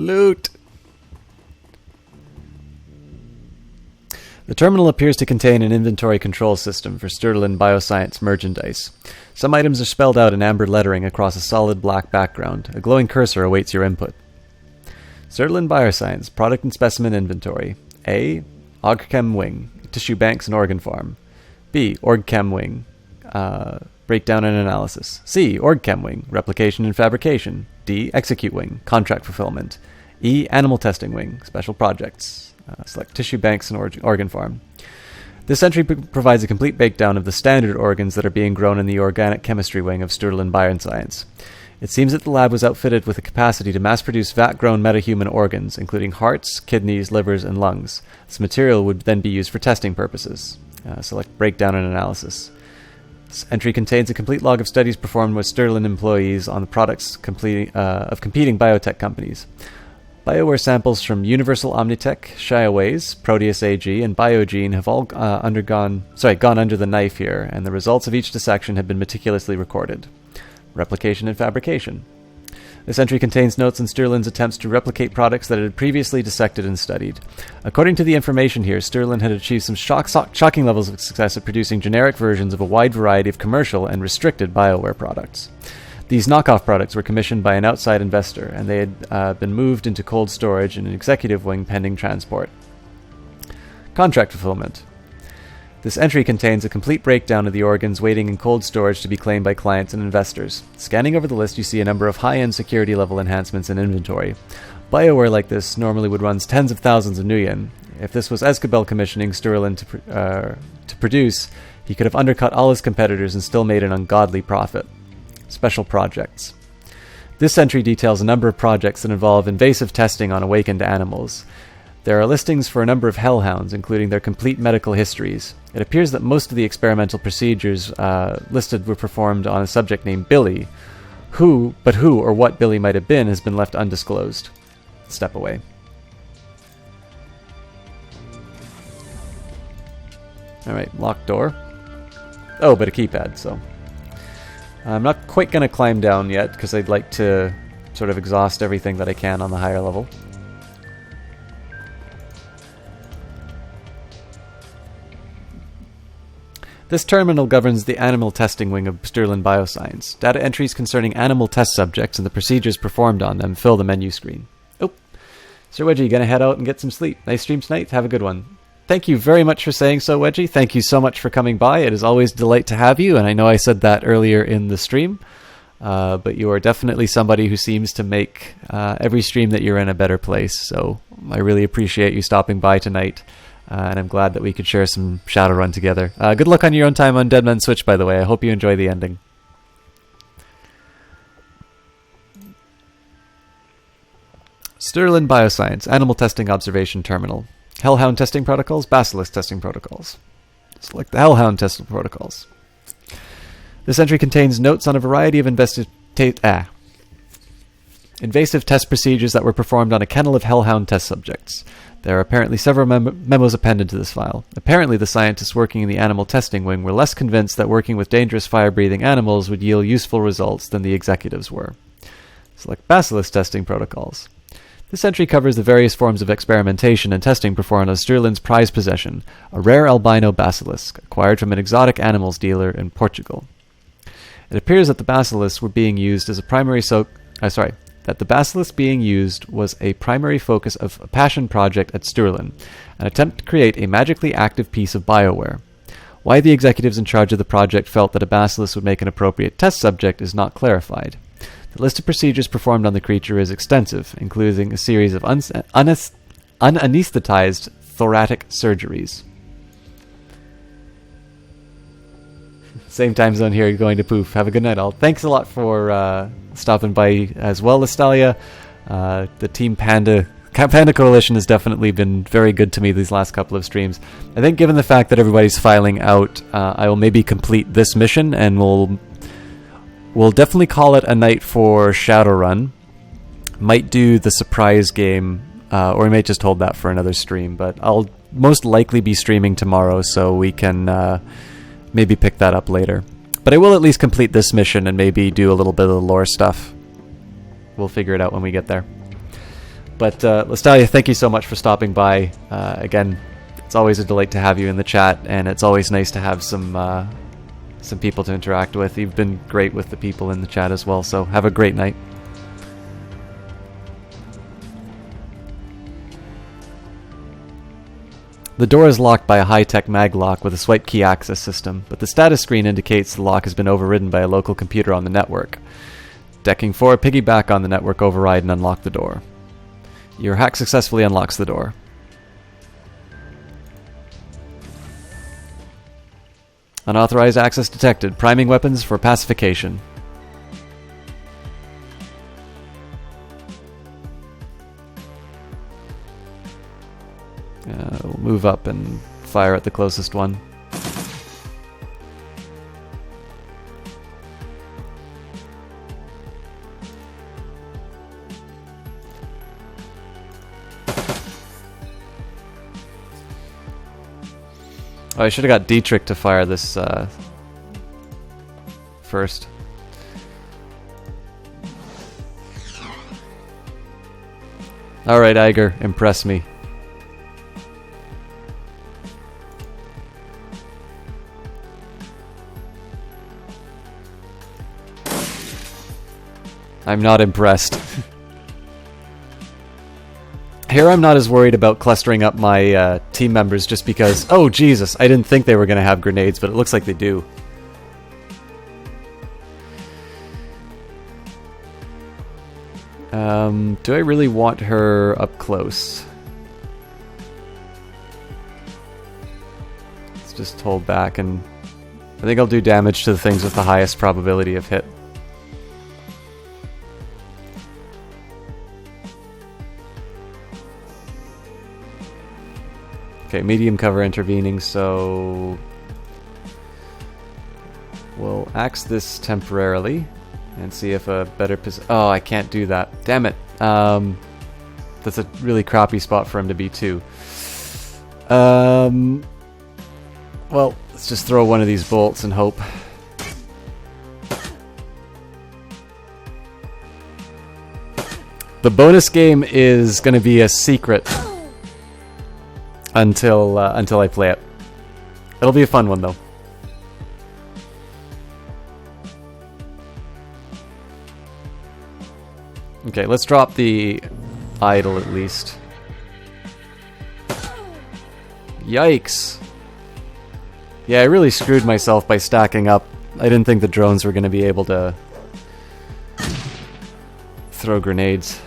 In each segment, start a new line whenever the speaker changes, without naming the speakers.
Loot! The terminal appears to contain an inventory control system for Sterling Bioscience merchandise. Some items are spelled out in amber lettering across a solid black background. A glowing cursor awaits your input. Sterling Bioscience, product and specimen inventory. A. OrgChem Wing, tissue banks and organ farm. B. OrgChem Wing, breakdown and analysis. C. OrgChem Wing, replication and fabrication. D. Execute Wing, contract fulfillment. E. Animal testing wing, special projects. Select tissue banks and organ farm. This entry provides a complete breakdown of the standard organs that are being grown in the organic chemistry wing of Sterling Bioscience. It seems that the lab was outfitted with the capacity to mass-produce vat-grown metahuman organs, including hearts, kidneys, livers, and lungs. This material would then be used for testing purposes. Select breakdown and analysis. This entry contains a complete log of studies performed with Sterling employees on the products of competing biotech companies. BioWare samples from Universal Omnitech, Shiaways, Proteus AG, and Biogene have all gone under the knife here, and the results of each dissection have been meticulously recorded. Replication and fabrication. This entry contains notes on Sterling's attempts to replicate products that it had previously dissected and studied. According to the information here, Sterling had achieved some shocking levels of success at producing generic versions of a wide variety of commercial and restricted BioWare products. These knockoff products were commissioned by an outside investor, and they had been moved into cold storage in an executive wing pending transport. Contract fulfillment. This entry contains a complete breakdown of the organs waiting in cold storage to be claimed by clients and investors. Scanning over the list, you see a number of high-end security level enhancements in inventory. BioWare like this normally would run tens of thousands of nuyen. If this was Escabel commissioning Sterling to produce, he could have undercut all his competitors and still made an ungodly profit. Special projects. This entry details a number of projects that involve invasive testing on awakened animals. There are listings for a number of hellhounds, including their complete medical histories. It appears that most of the experimental procedures listed were performed on a subject named Billy. Who or what Billy might have been has been left undisclosed. Step away. Alright, locked door. Oh, but a keypad, so... I'm not quite going to climb down yet, because I'd like to sort of exhaust everything that I can on the higher level. This terminal governs the animal testing wing of Sterling Bioscience. Data entries concerning animal test subjects and the procedures performed on them fill the menu screen. Oh, Sir Wedgie, you going to head out and get some sleep? Nice stream tonight? Have a good one. Thank you very much for saying so, Wedgie. Thank you so much for coming by. It is always a delight to have you, and I know I said that earlier in the stream, but you are definitely somebody who seems to make every stream that you're in a better place, so I really appreciate you stopping by tonight, and I'm glad that we could share some Shadowrun together. Good luck on your own time on Deadman Switch, by the way. I hope you enjoy the ending. Sterling Bioscience, Animal Testing Observation Terminal. Hellhound testing protocols, Basilisk testing protocols. Select the Hellhound testing protocols. This entry contains notes on a variety of invasive test procedures that were performed on a kennel of Hellhound test subjects. There are apparently several memos appended to this file. Apparently the scientists working in the animal testing wing were less convinced that working with dangerous fire-breathing animals would yield useful results than the executives were. Select Basilisk testing protocols. This entry covers the various forms of experimentation and testing performed on Sterling's prized possession, a rare albino basilisk, acquired from an exotic animals dealer in Portugal. It appears that the basilisks were being used as a that the basilisk being used was a primary focus of a passion project at Sterling, an attempt to create a magically active piece of BioWare. Why the executives in charge of the project felt that a basilisk would make an appropriate test subject is not clarified. The list of procedures performed on the creature is extensive, including a series of unanesthetized thoracic surgeries. Same time zone here, going to poof. Have a good night, all. Thanks a lot for stopping by as well, Lestalia. The Team Panda Coalition has definitely been very good to me these last couple of streams. I think given the fact that everybody's filing out, I will maybe complete this mission, and we'll definitely call it a night for Shadowrun. Might do the surprise game, or we might just hold that for another stream, but I'll most likely be streaming tomorrow, so we can maybe pick that up later. But I will at least complete this mission and maybe do a little bit of the lore stuff. We'll figure it out when we get there. But Lestalia, thank you so much for stopping by. Again, it's always a delight to have you in the chat, and it's always nice to have some people to interact with. You've been great with the people in the chat as well, so have a great night. The door is locked by a high-tech mag lock with a swipe key access system, but the status screen indicates the lock has been overridden by a local computer on the network. Decking 4, piggyback on the network override and unlock the door. Your hack successfully unlocks the door. Unauthorized access detected. Priming weapons for pacification. We'll move up and fire at the closest one. Oh, I should have got Dietrich to fire this first. Alright, Iger, impress me. I'm not impressed. Here I'm not as worried about clustering up my team members just because... Oh, Jesus! I didn't think they were going to have grenades, but it looks like they do. Do I really want her up close? Let's just hold back, and I think I'll do damage to the things with the highest probability of hit. Okay, medium cover intervening, so we'll axe this temporarily and see if a better position... Oh, I can't do that. Damn it. That's a really crappy spot for him to be too. Well, let's just throw one of these bolts and hope. The bonus game is going to be a secret until I play it. It'll be a fun one though. Okay, let's drop the idol at least. Yikes! Yeah, I really screwed myself by stacking up. I didn't think the drones were going to be able to throw grenades.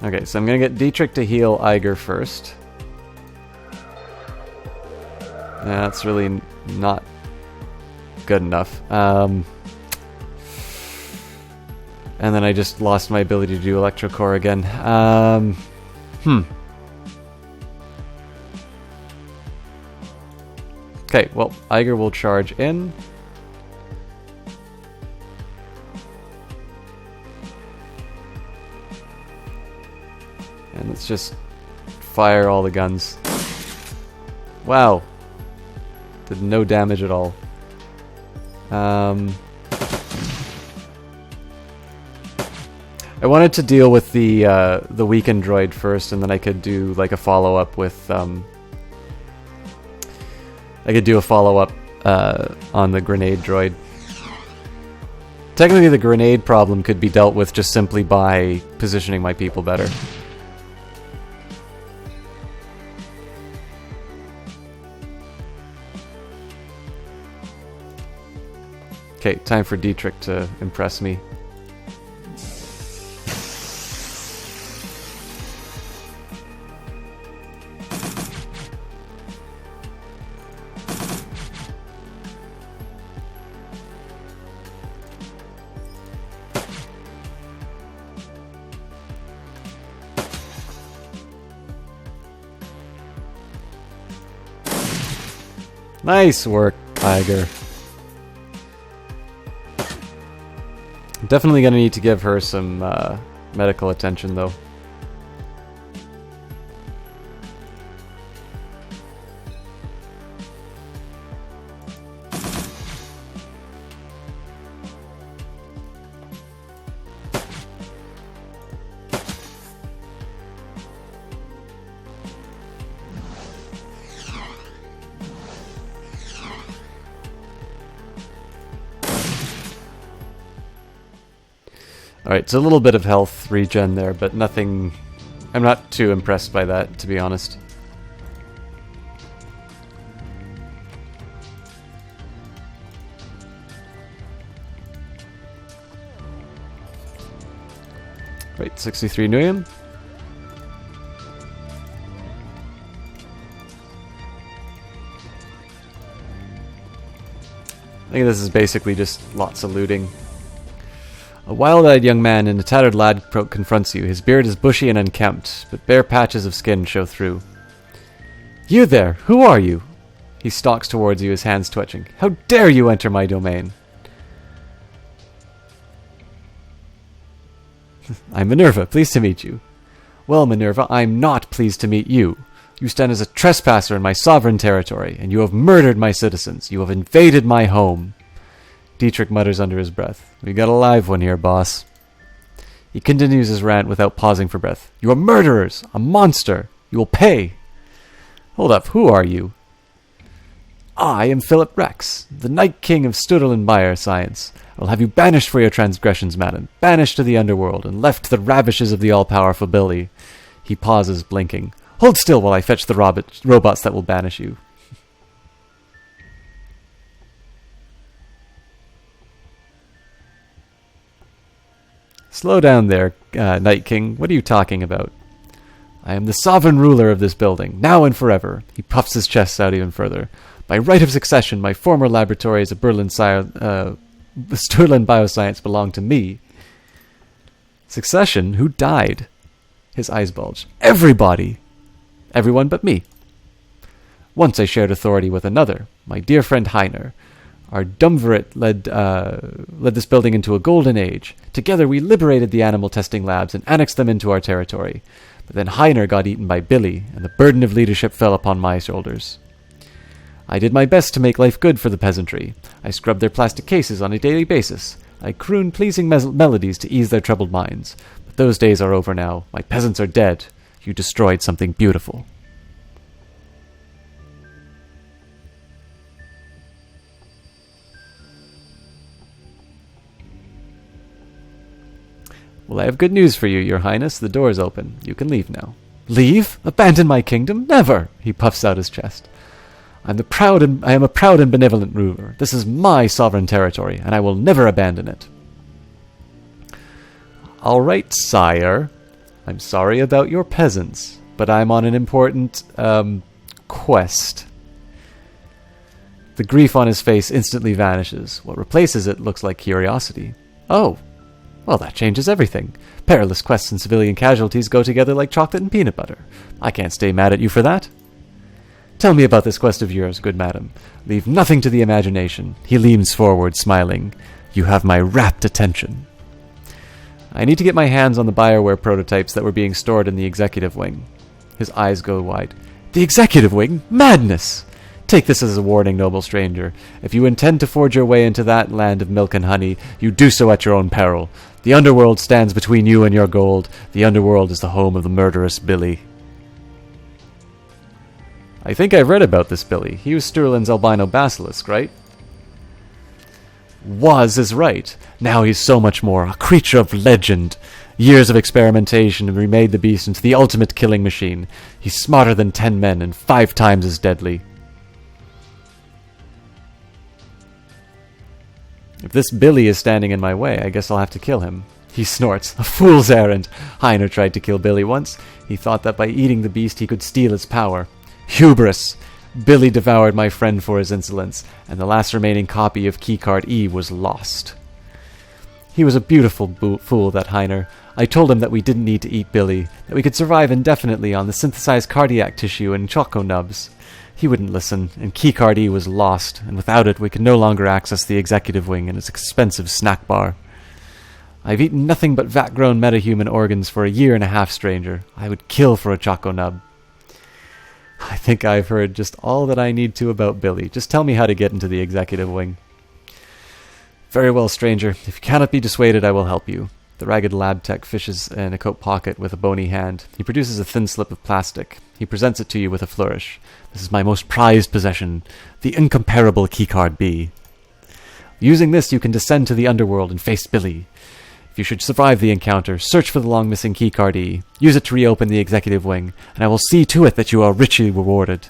Okay, so I'm going to get Dietrich to heal Iger first. That's really not good enough. And then I just lost my ability to do Electrocore again. Okay, well, Iger will charge in. And let's just fire all the guns. Wow. Did no damage at all. I wanted to deal with the weakened droid first, and then I could do like a follow-up with I could do a follow-up on the grenade droid. Technically, the grenade problem could be dealt with just simply by positioning my people better. Okay, time for Dietrich to impress me. Nice work, Iger. Definitely gonna need to give her some medical attention, though. Alright, so a little bit of health regen there, but nothing... I'm not too impressed by that, to be honest. Right, 63 Nuyum. I think this is basically just lots of looting. A wild-eyed young man in a tattered lab coat confronts you. His beard is bushy and unkempt, but bare patches of skin show through. You there! Who are you? He stalks towards you, his hands twitching. How dare you enter my domain? I'm Minerva, pleased to meet you. Well, Minerva, I'm not pleased to meet you. You stand as a trespasser in my sovereign territory, and you have murdered my citizens. You have invaded my home. Dietrich mutters under his breath. We got a live one here, boss. He continues his rant without pausing for breath. You are murderers! A monster! You will pay! Hold up, who are you? I am Philip Rex, the Night King of Sturlin Bioscience. I will have you banished for your transgressions, madam, banished to the underworld, and left to the ravishes of the all-powerful Billy. He pauses, blinking. Hold still while I fetch the robots that will banish you. Slow down there, Night King. What are you talking about? I am the sovereign ruler of this building, now and forever. He puffs his chest out even further. By right of succession, my former laboratories of Sturlin Bioscience belong to me. Succession? Who died? His eyes bulge. Everybody! Everyone but me. Once I shared authority with another, my dear friend Heiner. Our Dumvirate led this building into a golden age. Together we liberated the animal testing labs and annexed them into our territory. But then Heiner got eaten by Billy, and the burden of leadership fell upon my shoulders. I did my best to make life good for the peasantry. I scrubbed their plastic cases on a daily basis. I crooned pleasing melodies to ease their troubled minds. But those days are over now. My peasants are dead. You destroyed something beautiful. Well, I have good news for you, Your Highness. The door is open. You can leave now. Leave? Abandon my kingdom? Never! He puffs out his chest. I am a proud and benevolent ruler. This is my sovereign territory, and I will never abandon it. All right, sire. I'm sorry about your peasants, but I'm on an important, quest. The grief on his face instantly vanishes. What replaces it looks like curiosity. Oh, well, that changes everything. Perilous quests and civilian casualties go together like chocolate and peanut butter. I can't stay mad at you for that. Tell me about this quest of yours, good madam. Leave nothing to the imagination. He leans forward, smiling. You have my rapt attention. I need to get my hands on the BioWare prototypes that were being stored in the executive wing. His eyes go wide. The executive wing? Madness! Take this as a warning, noble stranger. If you intend to forge your way into that land of milk and honey, you do so at your own peril. The underworld stands between you and your gold. The underworld is the home of the murderous Billy. I think I've read about this Billy. He was Sturlin's albino basilisk, right? Was is right. Now he's so much more, a creature of legend. Years of experimentation have remade the beast into the ultimate killing machine. He's smarter than 10 men and 5 times as deadly. If this Billy is standing in my way, I guess I'll have to kill him. He snorts. A fool's errand. Heiner tried to kill Billy once. He thought that by eating the beast he could steal its power. Hubris! Billy devoured my friend for his insolence, and the last remaining copy of Keycard E was lost. He was a beautiful fool, that Heiner. I told him that we didn't need to eat Billy, that we could survive indefinitely on the synthesized cardiac tissue and choco nubs. He wouldn't listen, and Keycard E was lost, and without it we could no longer access the executive wing and its expensive snack bar. I've eaten nothing but vat-grown metahuman organs for a year and a half, stranger. I would kill for a choco nub. I think I've heard just all that I need to about Billy. Just tell me how to get into the executive wing. Very well, stranger. If you cannot be dissuaded, I will help you. The ragged lab tech fishes in a coat pocket with a bony hand. He produces a thin slip of plastic. He presents it to you with a flourish. This is my most prized possession, the incomparable Keycard B. Using this, you can descend to the underworld and face Billy. If you should survive the encounter, search for the long-missing keycard E. Use it to reopen the executive wing, and I will see to it that you are richly rewarded.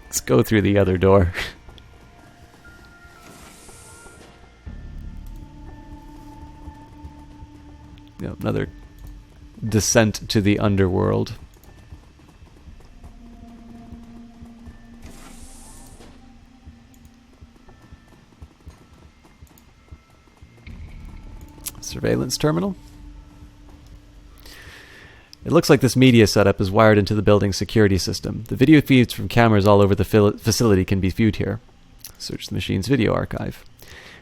Let's go through the other door. Yep, another descent to the underworld. Surveillance terminal. It looks like this media setup is wired into the building's security system. The video feeds from cameras all over the facility can be viewed here. Search the machine's video archive.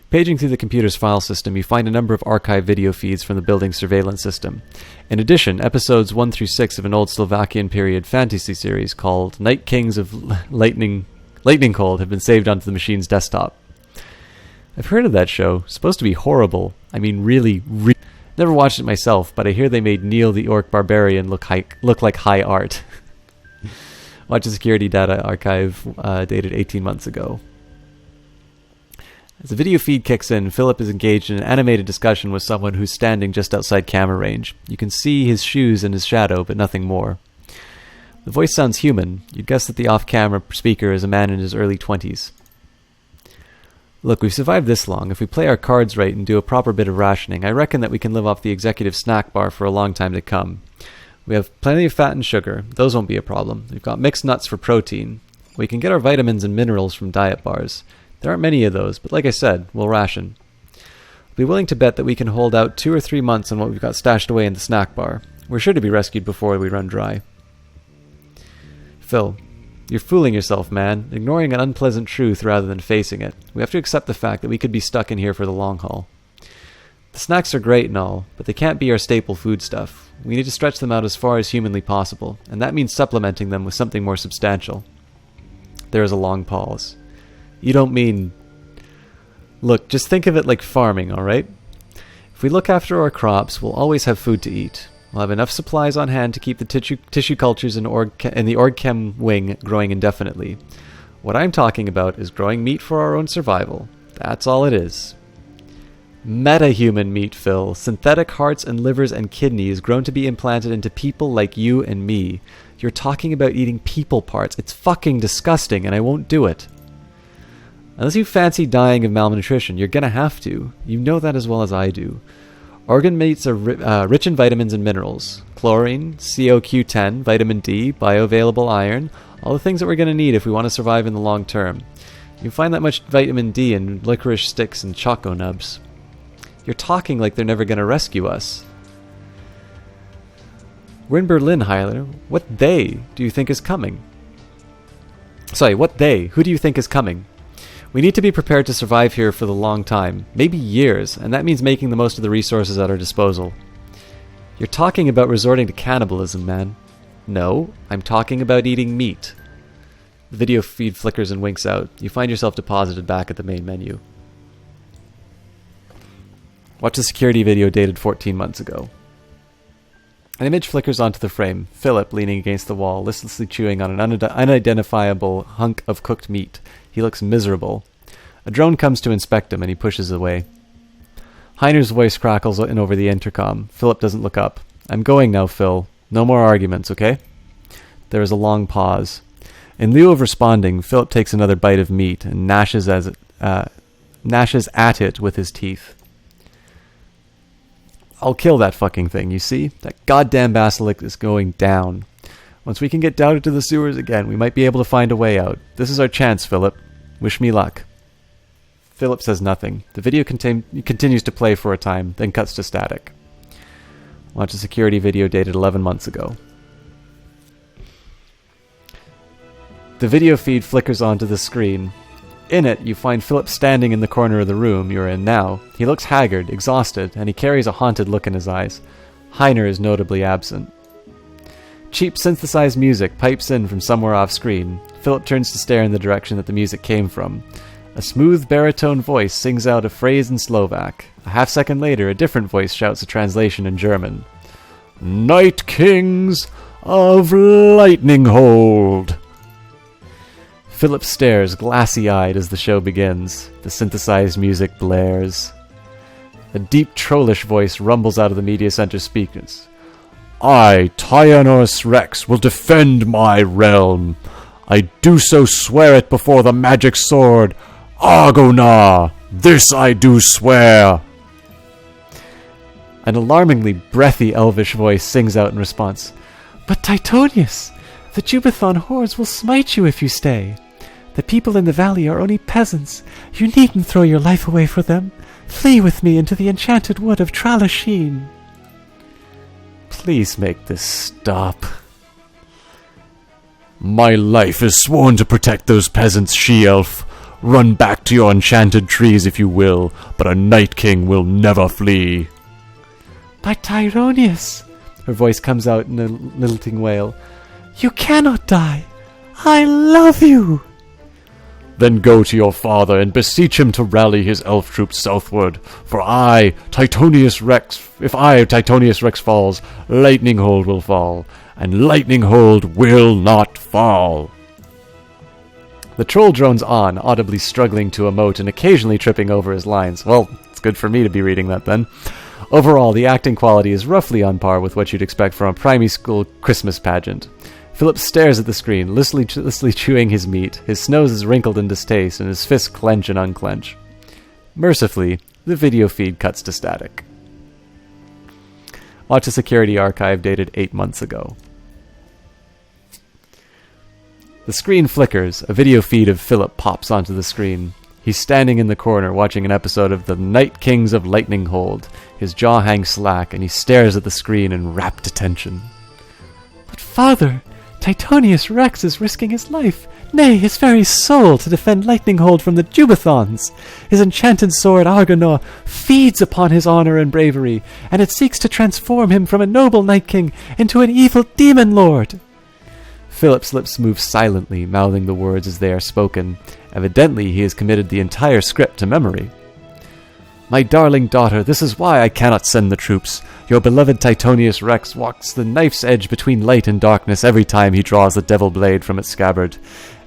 Paging through the computer's file system, you find a number of archived video feeds from the building's surveillance system. In addition, episodes 1 through 6 of an old Slovakian period fantasy series called Night Kings of Lightning Cold have been saved onto the machine's desktop. I've heard of that show. It's supposed to be horrible. I mean, really. Never watched it myself, but I hear they made Neil the Orc Barbarian look like high art. Watch the security data archive dated 18 months ago. As the video feed kicks in, Philip is engaged in an animated discussion with someone who's standing just outside camera range. You can see his shoes and his shadow, but nothing more. The voice sounds human. You'd guess that the off-camera speaker is a man in his early 20s. Look, we've survived this long. If we play our cards right and do a proper bit of rationing, I reckon that we can live off the executive snack bar for a long time to come. We have plenty of fat and sugar. Those won't be a problem. We've got mixed nuts for protein. We can get our vitamins and minerals from diet bars. There aren't many of those, but like I said, we'll ration. I'll be willing to bet that we can hold out 2 or 3 months on what we've got stashed away in the snack bar. We're sure to be rescued before we run dry. Phil, you're fooling yourself, man, ignoring an unpleasant truth rather than facing it. We have to accept the fact that we could be stuck in here for the long haul. The snacks are great and all, but they can't be our staple food stuff. We need to stretch them out as far as humanly possible, and that means supplementing them with something more substantial. There is a long pause. You don't mean... Look, just think of it like farming, alright? If we look after our crops, we'll always have food to eat. We'll have enough supplies on hand to keep the tissue cultures in the OrgChem wing growing indefinitely. What I'm talking about is growing meat for our own survival. That's all it is. Meta-human meat, Phil. Synthetic hearts and livers and kidneys grown to be implanted into people like you and me. You're talking about eating people parts. It's fucking disgusting, and I won't do it. Unless you fancy dying of malnutrition, you're gonna have to. You know that as well as I do. Organ meats are rich in vitamins and minerals. Chlorine, CoQ10, vitamin D, bioavailable iron, all the things that we're going to need if we want to survive in the long term. You can find that much vitamin D in licorice sticks and choco nubs. You're talking like they're never going to rescue us. We're in Berlin, Heiler. What they do you think is coming? Sorry, what they? Who do you think is coming? We need to be prepared to survive here for the long time, maybe years, and that means making the most of the resources at our disposal. You're talking about resorting to cannibalism, man. No, I'm talking about eating meat. The video feed flickers and winks out. You find yourself deposited back at the main menu. Watch the security video dated 14 months ago. An image flickers onto the frame. Philip, leaning against the wall, listlessly chewing on an unidentifiable hunk of cooked meat. He looks miserable. A drone comes to inspect him, and he pushes away. Heiner's voice crackles in over the intercom. Philip doesn't look up. I'm going now, Phil. No more arguments, okay? There is a long pause. In lieu of responding, Philip takes another bite of meat and gnashes at it with his teeth. I'll kill that fucking thing, you see? That goddamn basilisk is going down. Once we can get down into the sewers again, we might be able to find a way out. This is our chance, Philip. Wish me luck. Philip says nothing. The video continues to play for a time, then cuts to static. Watch a security video dated 11 months ago. The video feed flickers onto the screen. In it, you find Philip standing in the corner of the room you're in now. He looks haggard, exhausted, and he carries a haunted look in his eyes. Heiner is notably absent. Cheap synthesized music pipes in from somewhere off-screen. Philip turns to stare in the direction that the music came from. A smooth baritone voice sings out a phrase in Slovak. A half-second later, a different voice shouts a translation in German. Night Kings of Lightning Hold! Philip stares, glassy-eyed, as the show begins. The synthesized music blares. A deep, trollish voice rumbles out of the media center speakers. I, Tyrannus Rex, will defend my realm. I do so swear it before the magic sword. Argonar, this I do swear. An alarmingly breathy elvish voice sings out in response. But Titonius, the Jubathon hordes will smite you if you stay. The people in the valley are only peasants. You needn't throw your life away for them. Flee with me into the enchanted wood of Tralasheen. Please make this stop. My life is sworn to protect those peasants, she-elf. Run back to your enchanted trees if you will, but a Night King will never flee. But Tyronius, her voice comes out in a lilting wail, you cannot die. I love you. Then go to your father and beseech him to rally his elf troops southward. For I, Titonius Rex, falls, Lightning Hold will fall, and Lightning Hold will not fall. The troll drones on, audibly struggling to emote and occasionally tripping over his lines. Well, it's good for me to be reading that then. Overall, the acting quality is roughly on par with what you'd expect from a primary school Christmas pageant. Philip stares at the screen, listlessly chewing his meat. His nose is wrinkled in distaste, and his fists clench and unclench. Mercifully, the video feed cuts to static. Watch a security archive dated 8 months ago. The screen flickers. A video feed of Philip pops onto the screen. He's standing in the corner watching an episode of The Night Kings of Lightning Hold. His jaw hangs slack, and he stares at the screen in rapt attention. But father, Titonius Rex is risking his life, nay, his very soul, to defend Lightning Hold from the Jubathons. His enchanted sword Argonar feeds upon his honor and bravery, and it seeks to transform him from a noble Night King into an evil demon lord. Philip's lips move silently, mouthing the words as they are spoken. Evidently, he has committed the entire script to memory. My darling daughter, this is why I cannot send the troops. Your beloved Titonius Rex walks the knife's edge between light and darkness every time he draws the devil blade from its scabbard.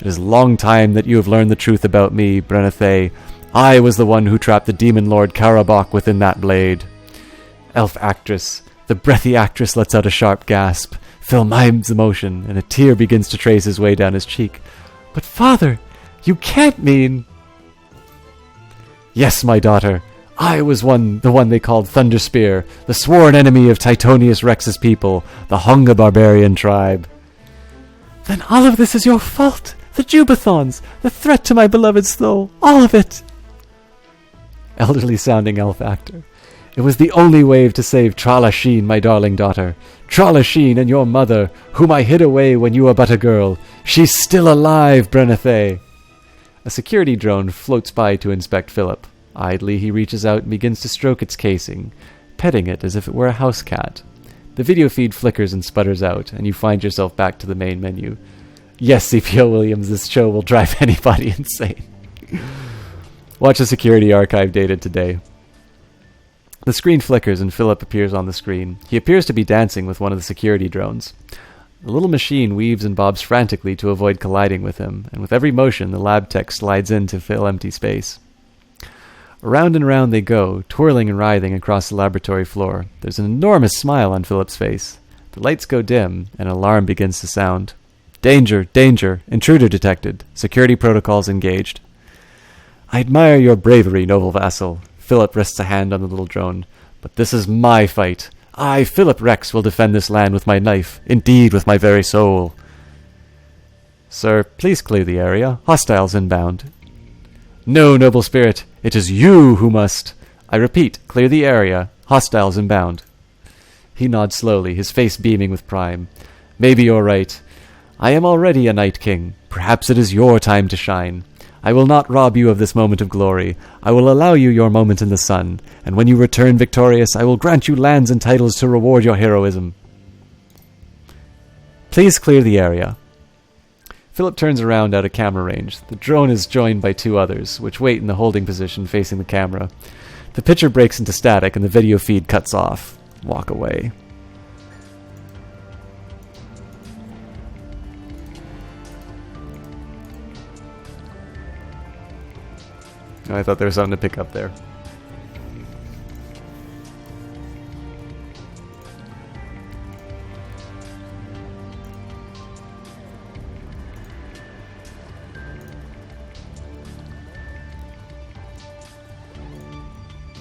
It is a long time that you have learned the truth about me, Brenethé. I was the one who trapped the demon lord Karabok within that blade. Elf actress. The breathy actress lets out a sharp gasp. Phil mimes emotion, and a tear begins to trace his way down his cheek. But father, you can't mean... Yes, my daughter. I was the one they called Thunderspear, the sworn enemy of Titonius Rex's people, the Hunga barbarian tribe. Then all of this is your fault. The Jubathons, the threat to my beloved soul, all of it. Elderly-sounding elf actor. It was the only way to save Tralasheen, my darling daughter. Tralasheen and your mother, whom I hid away when you were but a girl. She's still alive, Brenethé. A security drone floats by to inspect Philip. Idly, he reaches out and begins to stroke its casing, petting it as if it were a house cat. The video feed flickers and sputters out, and you find yourself back to the main menu. Yes, CPO Williams, this show will drive anybody insane. Watch a security archive dated today. The screen flickers and Philip appears on the screen. He appears to be dancing with one of the security drones. The little machine weaves and bobs frantically to avoid colliding with him, and with every motion the lab tech slides in to fill empty space. Around and around they go, twirling and writhing across the laboratory floor. There's an enormous smile on Philip's face. The lights go dim, and an alarm begins to sound. Danger! Danger! Intruder detected. Security protocols engaged. I admire your bravery, noble vassal. Philip rests a hand on the little drone. But this is my fight. I, Philip Rex, will defend this land with my knife. Indeed, with my very soul. Sir, please clear the area. Hostiles inbound. No, noble spirit. It is you who must. I repeat, clear the area. Hostiles inbound. He nods slowly, his face beaming with pride. Maybe you're right. I am already a Night King. Perhaps it is your time to shine. I will not rob you of this moment of glory. I will allow you your moment in the sun, and when you return victorious, I will grant you lands and titles to reward your heroism. Please clear the area. Philip turns around out of camera range. The drone is joined by two others, which wait in the holding position facing the camera. The picture breaks into static and the video feed cuts off. Walk away. Oh, I thought there was something to pick up there.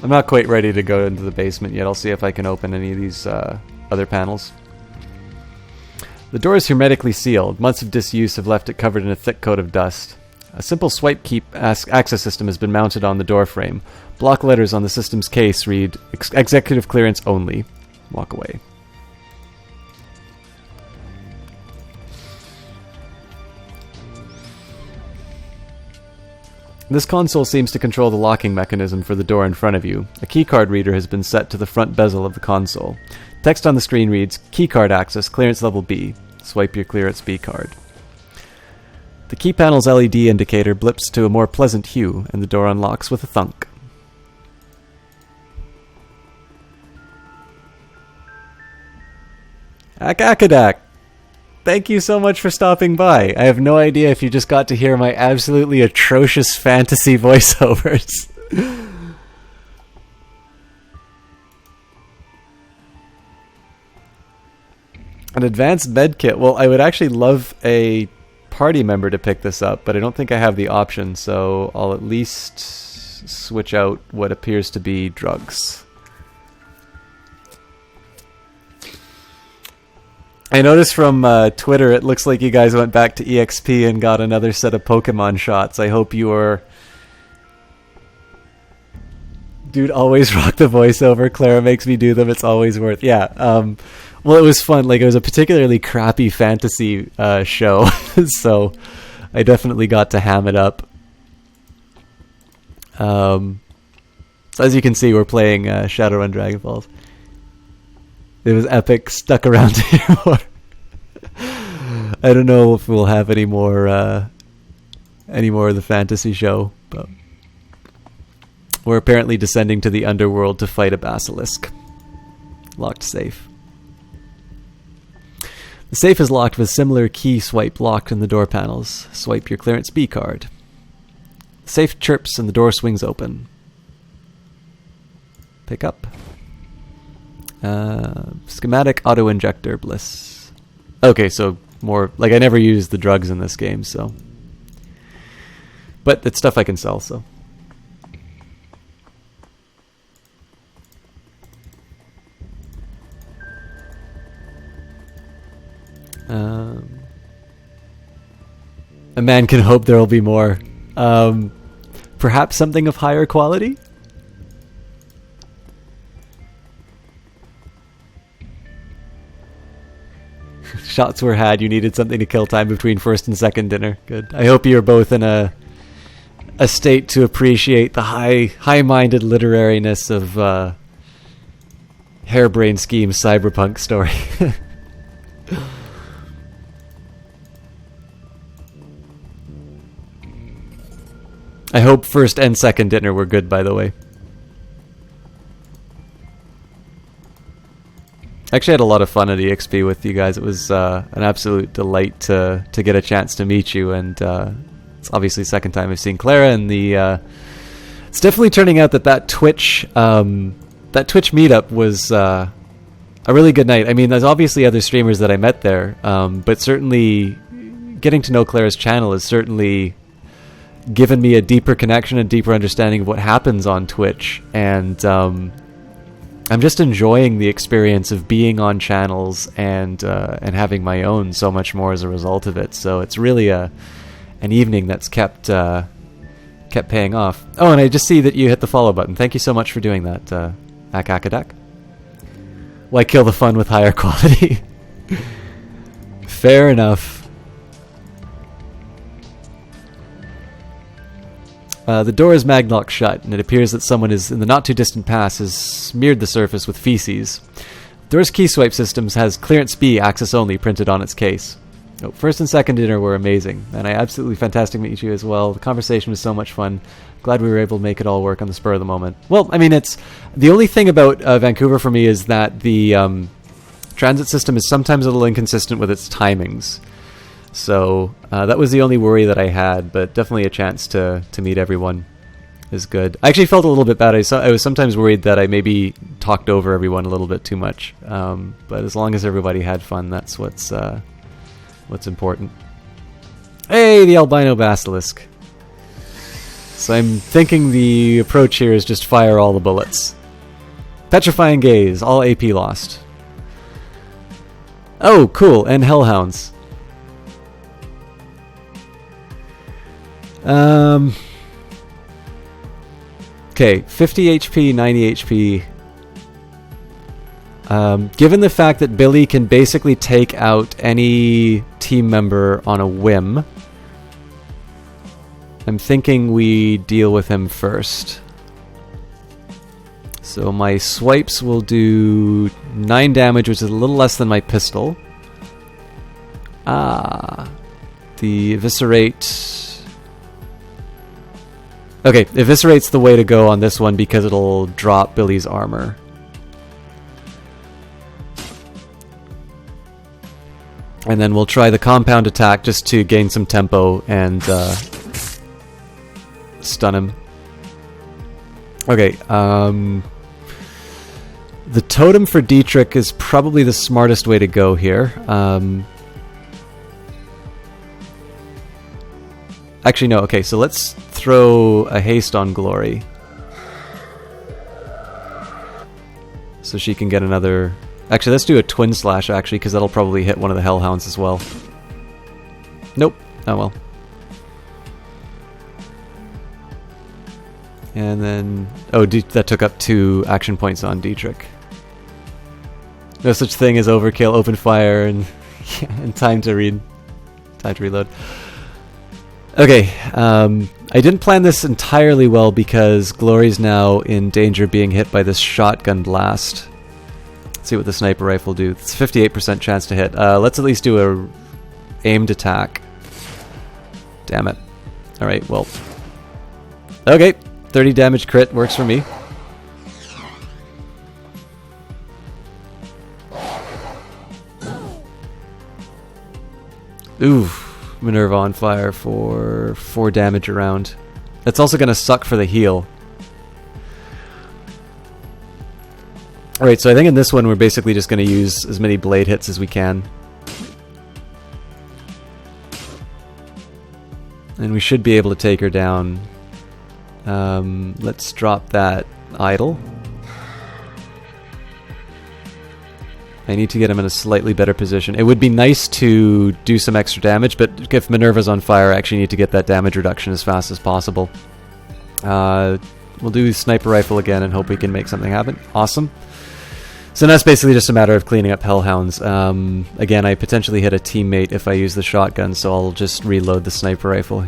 I'm not quite ready to go into the basement yet. I'll see if I can open any of these other panels. The door is hermetically sealed. Months of disuse have left it covered in a thick coat of dust. A simple swipe keep access system has been mounted on the door frame. Block letters on the system's case read, "Executive clearance only." Walk away. This console seems to control the locking mechanism for the door in front of you. A keycard reader has been set to the front bezel of the console. Text on the screen reads, "Keycard access, clearance level B." Swipe your clearance B card. The key panel's LED indicator blips to a more pleasant hue, and the door unlocks with a thunk. Akakadak! Thank you so much for stopping by. I have no idea if you just got to hear my absolutely atrocious fantasy voiceovers. An advanced med kit. Well, I would actually love a party member to pick this up, but I don't think I have the option, so I'll at least switch out what appears to be drugs. I noticed from Twitter, it looks like you guys went back to EXP and got another set of Pokemon shots. I hope you are... Dude, always rock the voiceover. Clara makes me do them. It's always worth... Yeah, well, it was fun. Like, it was a particularly crappy fantasy show, so I definitely got to ham it up. So as you can see, we're playing Shadowrun Dragonfalls. It was epic. Stuck around here more. I don't know if we'll have any more of the fantasy show, but we're apparently descending to the underworld to fight a basilisk. Locked safe. The safe is locked with similar key swipe locked in the door panels. Swipe your clearance B card. The safe chirps and the door swings open. Pick up. Schematic auto-injector bliss. Okay, so more... Like, I never used the drugs in this game, so... But it's stuff I can sell, so... A man can hope there will be more. Perhaps something of higher quality? Shots were had. You needed something to kill time between first and second dinner. Good. I hope you're both in a state to appreciate the high-minded literariness of harebrained scheme cyberpunk story. I hope first and second dinner were good, by the way. I actually had a lot of fun at EXP with you guys. It was an absolute delight to get a chance to meet you, and it's obviously the second time I've seen Clara, and it's definitely turning out that Twitch meetup was a really good night. I mean, there's obviously other streamers that I met there, but certainly getting to know Clara's channel has certainly given me a deeper connection and deeper understanding of what happens on Twitch, and I'm just enjoying the experience of being on channels and having my own so much more as a result of it. So it's really an evening that's kept paying off. Oh, and I just see that you hit the follow button. Thank you so much for doing that, Akakadak. Why kill the fun with higher quality? Fair enough. The door is maglocked shut, and it appears that someone in the not-too-distant past has smeared the surface with feces. The door's key swipe systems has clearance B, access only, printed on its case. Oh, first and second dinner were amazing, and I absolutely fantastic to meet you as well. The conversation was so much fun. Glad we were able to make it all work on the spur of the moment. Well, I mean, it's... The only thing about Vancouver for me is that the transit system is sometimes a little inconsistent with its timings. So that was the only worry that I had, but definitely a chance to meet everyone. is good. I actually felt a little bit bad. I was sometimes worried that I maybe talked over everyone a little bit too much. But as long as everybody had fun, that's what's important. Hey, the albino basilisk. So I'm thinking the approach here is just fire all the bullets. Petrifying Gaze, all AP lost. Oh, cool, and Hellhounds. Okay, 50 HP, 90 HP. Given the fact that Billy can basically take out any team member on a whim, I'm thinking we deal with him first. So my swipes will do 9 damage, which is a little less than my pistol. The Eviscerate... Okay, Eviscerate's the way to go on this one because it'll drop Billy's armor. And then we'll try the compound attack just to gain some tempo and stun him. Okay, the totem for Dietrich is probably the smartest way to go here. Actually, no, okay, so let's throw a haste on Glory. So she can get another... Actually, let's do a twin slash, actually, because that'll probably hit one of the Hellhounds as well. Nope. Oh well. And then... Oh, that took up 2 action points on Dietrich. No such thing as overkill, open fire, and, and time to reload. Okay, I didn't plan this entirely well because Glory's now in danger of being hit by this shotgun blast. Let's see what the sniper rifle do. It's 58% chance to hit. Let's at least do a aimed attack. Damn it. Alright, well. Okay, 30 damage crit works for me. Ooh. Minerva on fire for 4 damage around. That's also going to suck for the heal. Alright, so I think in this one we're basically just going to use as many blade hits as we can. And we should be able to take her down. Let's drop that idol. I need to get him in a slightly better position. It would be nice to do some extra damage, but if Minerva's on fire, I actually need to get that damage reduction as fast as possible. We'll do sniper rifle again and hope we can make something happen. Awesome. So that's basically just a matter of cleaning up Hellhounds. Again, I potentially hit a teammate if I use the shotgun, so I'll just reload the sniper rifle.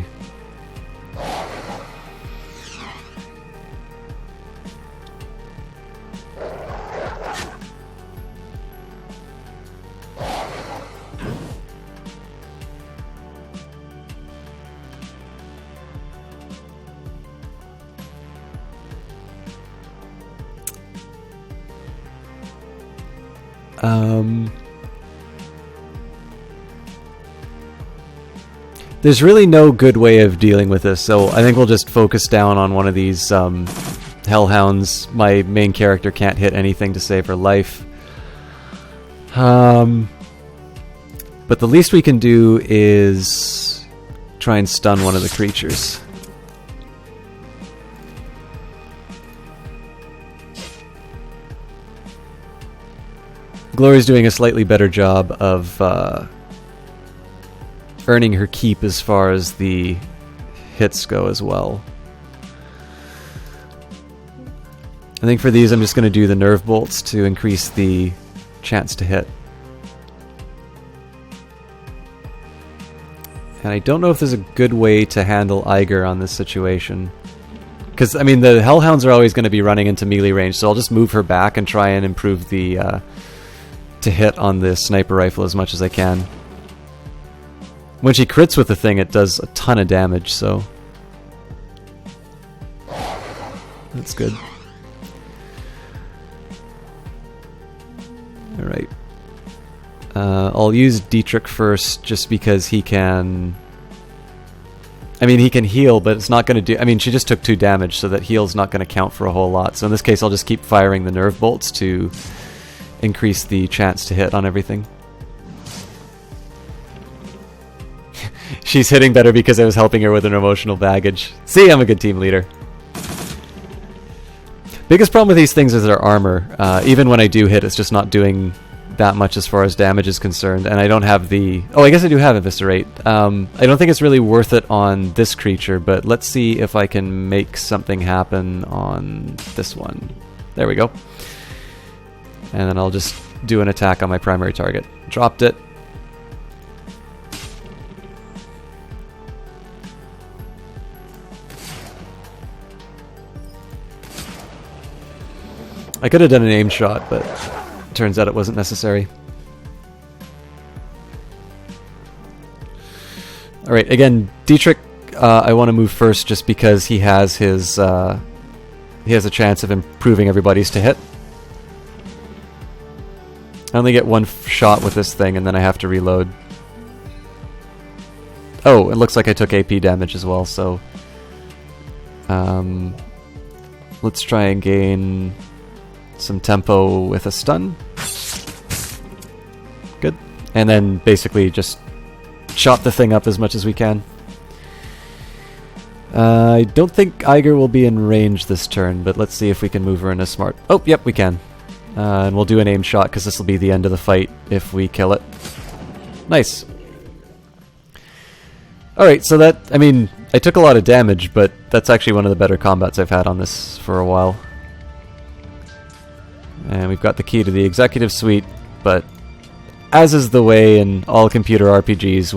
There's really no good way of dealing with this, so I think we'll just focus down on one of these Hellhounds. My main character can't hit anything to save her life. But the least we can do is try and stun one of the creatures. Glory's doing a slightly better job of earning her keep as far as the hits go as well. I think for these I'm just going to do the nerve bolts to increase the chance to hit. And I don't know if there's a good way to handle Eiger on this situation. Because, I mean, the Hellhounds are always going to be running into melee range, so I'll just move her back and try and improve the to hit on the sniper rifle as much as I can. When she crits with the thing, it does a ton of damage, so that's good. Alright. I'll use Dietrich first, just because he can... I mean, he can heal, but it's not going to do... I mean, she just took 2 damage, so that heal's not going to count for a whole lot. So in this case, I'll just keep firing the nerve bolts to increase the chance to hit on everything. She's hitting better because I was helping her with an emotional baggage. See, I'm a good team leader. Biggest problem with these things is their armor. Even when I do hit, it's just not doing that much as far as damage is concerned, and I don't have the... Oh, I guess I do have Eviscerate. I don't think it's really worth it on this creature, but let's see if I can make something happen on this one. There we go. And then I'll just do an attack on my primary target. Dropped it. I could have done an aim shot, but turns out it wasn't necessary. Alright, again, Dietrich, I want to move first just because he has his... he has a chance of improving everybody's to hit. I only get 1 shot with this thing, and then I have to reload. Oh, it looks like I took AP damage as well, so... let's try and gain some tempo with a stun. Good. And then basically just chop the thing up as much as we can. I don't think Eiger will be in range this turn, but let's see if we can move her in a smart... Oh, yep, we can. And we'll do an aim shot because this will be the end of the fight if we kill it. Nice. Alright, so that... I mean, I took a lot of damage, but that's actually one of the better combats I've had on this for a while. And we've got the key to the executive suite, but as is the way in all computer RPGs,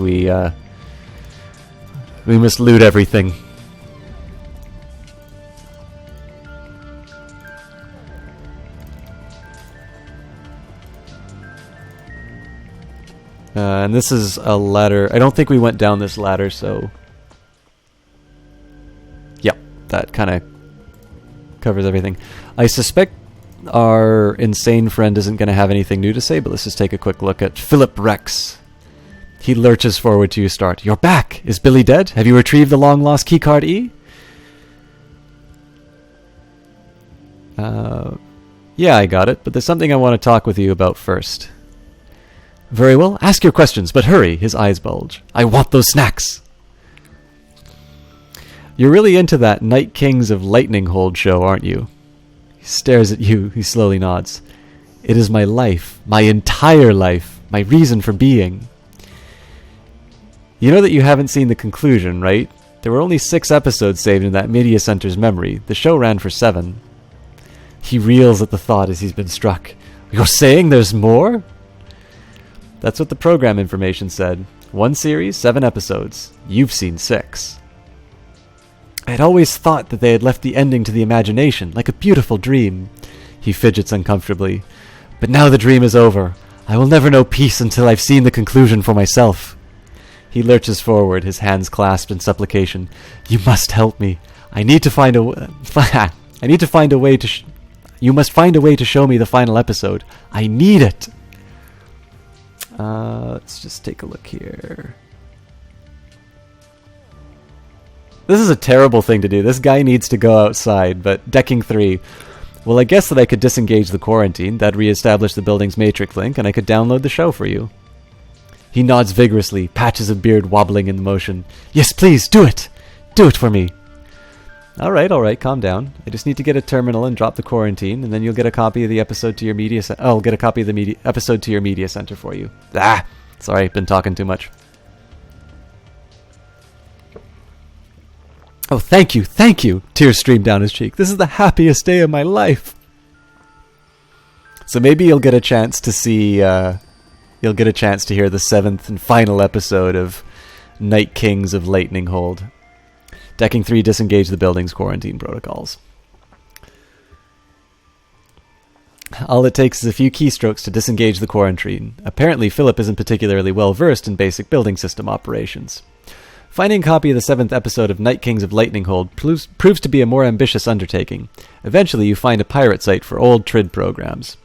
we must loot everything. And this is a ladder. I don't think we went down this ladder, so... Yep, that kind of covers everything. I suspect our insane friend isn't going to have anything new to say, but let's just take a quick look at Philip Rex. He lurches forward to you, start. You're back! Is Billy dead? Have you retrieved the long-lost keycard E? Yeah, I got it, but there's something I want to talk with you about first. Very well, ask your questions, but hurry, his eyes bulge. I want those snacks! You're really into that Night Kings of Lightning Hold show, aren't you? He stares at you, he slowly nods. It is my life, my entire life, my reason for being. You know that you haven't seen the conclusion, right? There were only 6 episodes saved in that media center's memory. The show ran for 7. He reels at the thought as he's been struck. You're saying there's more? That's what the program information said. 1 series, 7 episodes. You've seen 6. I had always thought that they had left the ending to the imagination, like a beautiful dream. He fidgets uncomfortably. But now the dream is over. I will never know peace until I've seen the conclusion for myself. He lurches forward, his hands clasped in supplication. You must help me. I need to find a I need to find a way to you must find a way to show me the final episode. I need it. Let's just take a look here. This is a terrible thing to do. This guy needs to go outside, but decking 3. Well, I guess that I could disengage the quarantine. That'd re-establish the building's matrix link, and I could download the show for you. He nods vigorously, patches of beard wobbling in the motion. Yes, please, do it! Do it for me! Alright, calm down. I just need to get a terminal and drop the quarantine, and then you'll get a copy of the episode to your media center. I'll get a copy of the episode to your media center for you. Sorry, been talking too much. Oh, thank you! Tears stream down his cheek. This is the happiest day of my life! So maybe you'll get a chance to see, you'll get a chance to hear the 7th and final episode of Night Kings of Lightning Hold. Decking 3, disengage the building's quarantine protocols. All it takes is a few keystrokes to disengage the quarantine. Apparently, Philip isn't particularly well versed in basic building system operations. Finding a copy of the 7th episode of Night Kings of Lightning Hold proves to be a more ambitious undertaking. Eventually, you find a pirate site for old TRID programs.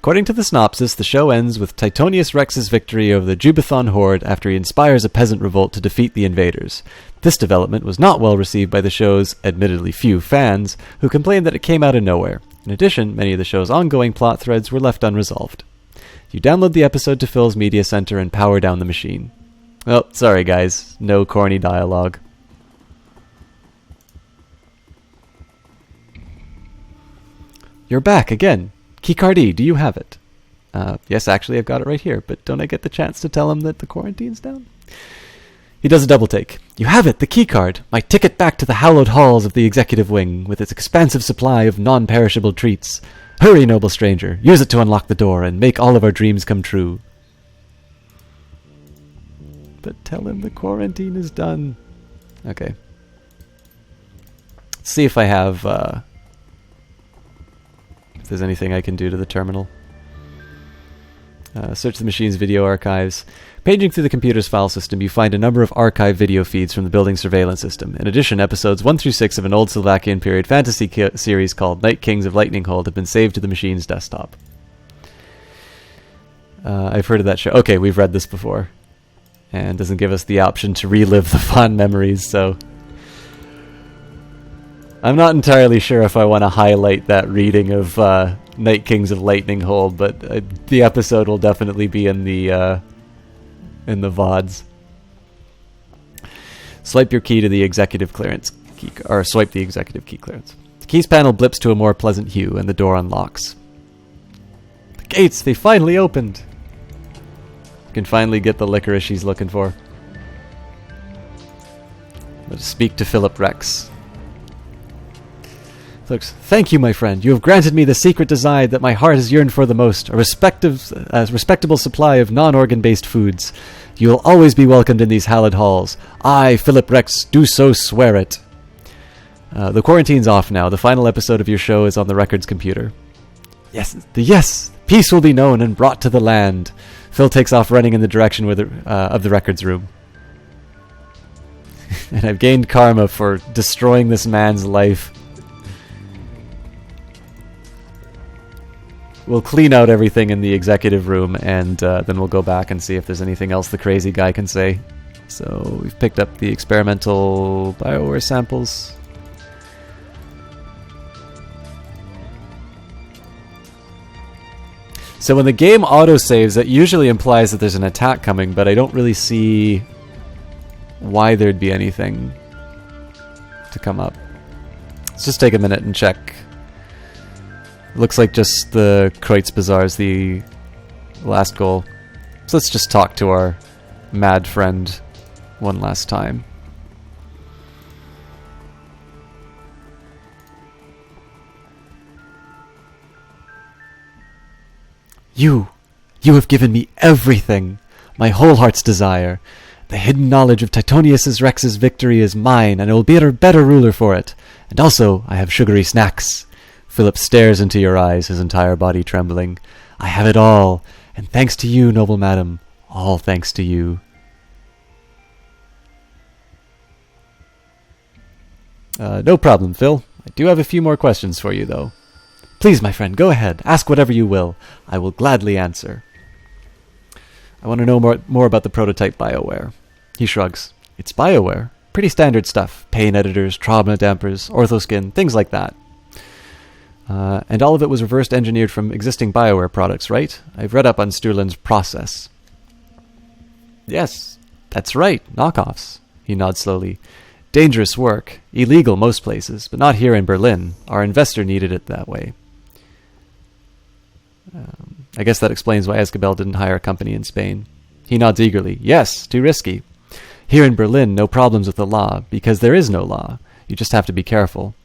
According to the synopsis, the show ends with Titonius Rex's victory over the Jubathon horde after he inspires a peasant revolt to defeat the invaders. This development was not well received by the show's, admittedly few, fans, who complained that it came out of nowhere. In addition, many of the show's ongoing plot threads were left unresolved. You download the episode to Phil's Media Center and power down the machine. Oh, sorry guys, no corny dialogue. You're back again. Keycard E, do you have it? Yes, actually, I've got it right here, but don't I get the chance to tell him that the quarantine's down? He does a double take. You have it, the keycard, my ticket back to the hallowed halls of the executive wing, with its expansive supply of non-perishable treats. Hurry, noble stranger, use it to unlock the door and make all of our dreams come true. But tell him the quarantine is done. Okay. Let's see if I have, if there's anything I can do to the terminal. Search the machine's video archives. Paging through the computer's file system, you find a number of archive video feeds from the building surveillance system. In addition, episodes 1 through 6 of an old Slovakian period fantasy series called Night Kings of Lightning Hold have been saved to the machine's desktop. I've heard of that show. Okay, we've read this before. And doesn't give us the option to relive the fond memories, so... I'm not entirely sure if I want to highlight that reading of Night Kings of Lightning Hold, but the episode will definitely be in the VODs. Swipe your key to the executive clearance key, or swipe the executive key clearance. The keys panel blips to a more pleasant hue, and the door unlocks. The gates, they finally opened! You can finally get the licorice she's looking for. Let's speak to Philip Rex. Looks, thank you, my friend. You have granted me the secret desire that my heart has yearned for the most, a respectable supply of non-organ-based foods. You will always be welcomed in these hallowed halls. I, Philip Rex, do so swear it. The quarantine's off now. The final episode of your show is on the records computer. Yes! Peace will be known and brought to the land. Phil takes off running in the direction of the records room. And I've gained karma for destroying this man's life. We'll clean out everything in the executive room, and then we'll go back and see if there's anything else the crazy guy can say. So we've picked up the experimental BioWare samples. So when the game autosaves, that usually implies that there's an attack coming, but I don't really see why there'd be anything to come up. Let's just take a minute and check. Looks like just the Kreutz Bazaar is the last goal. So let's just talk to our mad friend one last time. You have given me everything, my whole heart's desire. The hidden knowledge of Titonius Rex's victory is mine, and I will be a better ruler for it. And also, I have sugary snacks. Philip stares into your eyes, his entire body trembling. I have it all, and thanks to you, noble madam. All thanks to you. No problem, Phil. I do have a few more questions for you, though. Please, my friend, go ahead. Ask whatever you will. I will gladly answer. I want to know more about the prototype BioWare. He shrugs. It's BioWare. Pretty standard stuff. Pain editors, trauma dampers, orthoskin, things like that. And all of it was reverse engineered from existing BioWare products, right? I've read up on Sturlin's process. Yes, that's right. Knockoffs. He nods slowly. Dangerous work. Illegal most places, but not here in Berlin. Our investor needed it that way. I guess that explains why Escabel didn't hire a company in Spain. He nods eagerly. Yes, too risky. Here in Berlin, no problems with the law, because there is no law. You just have to be careful.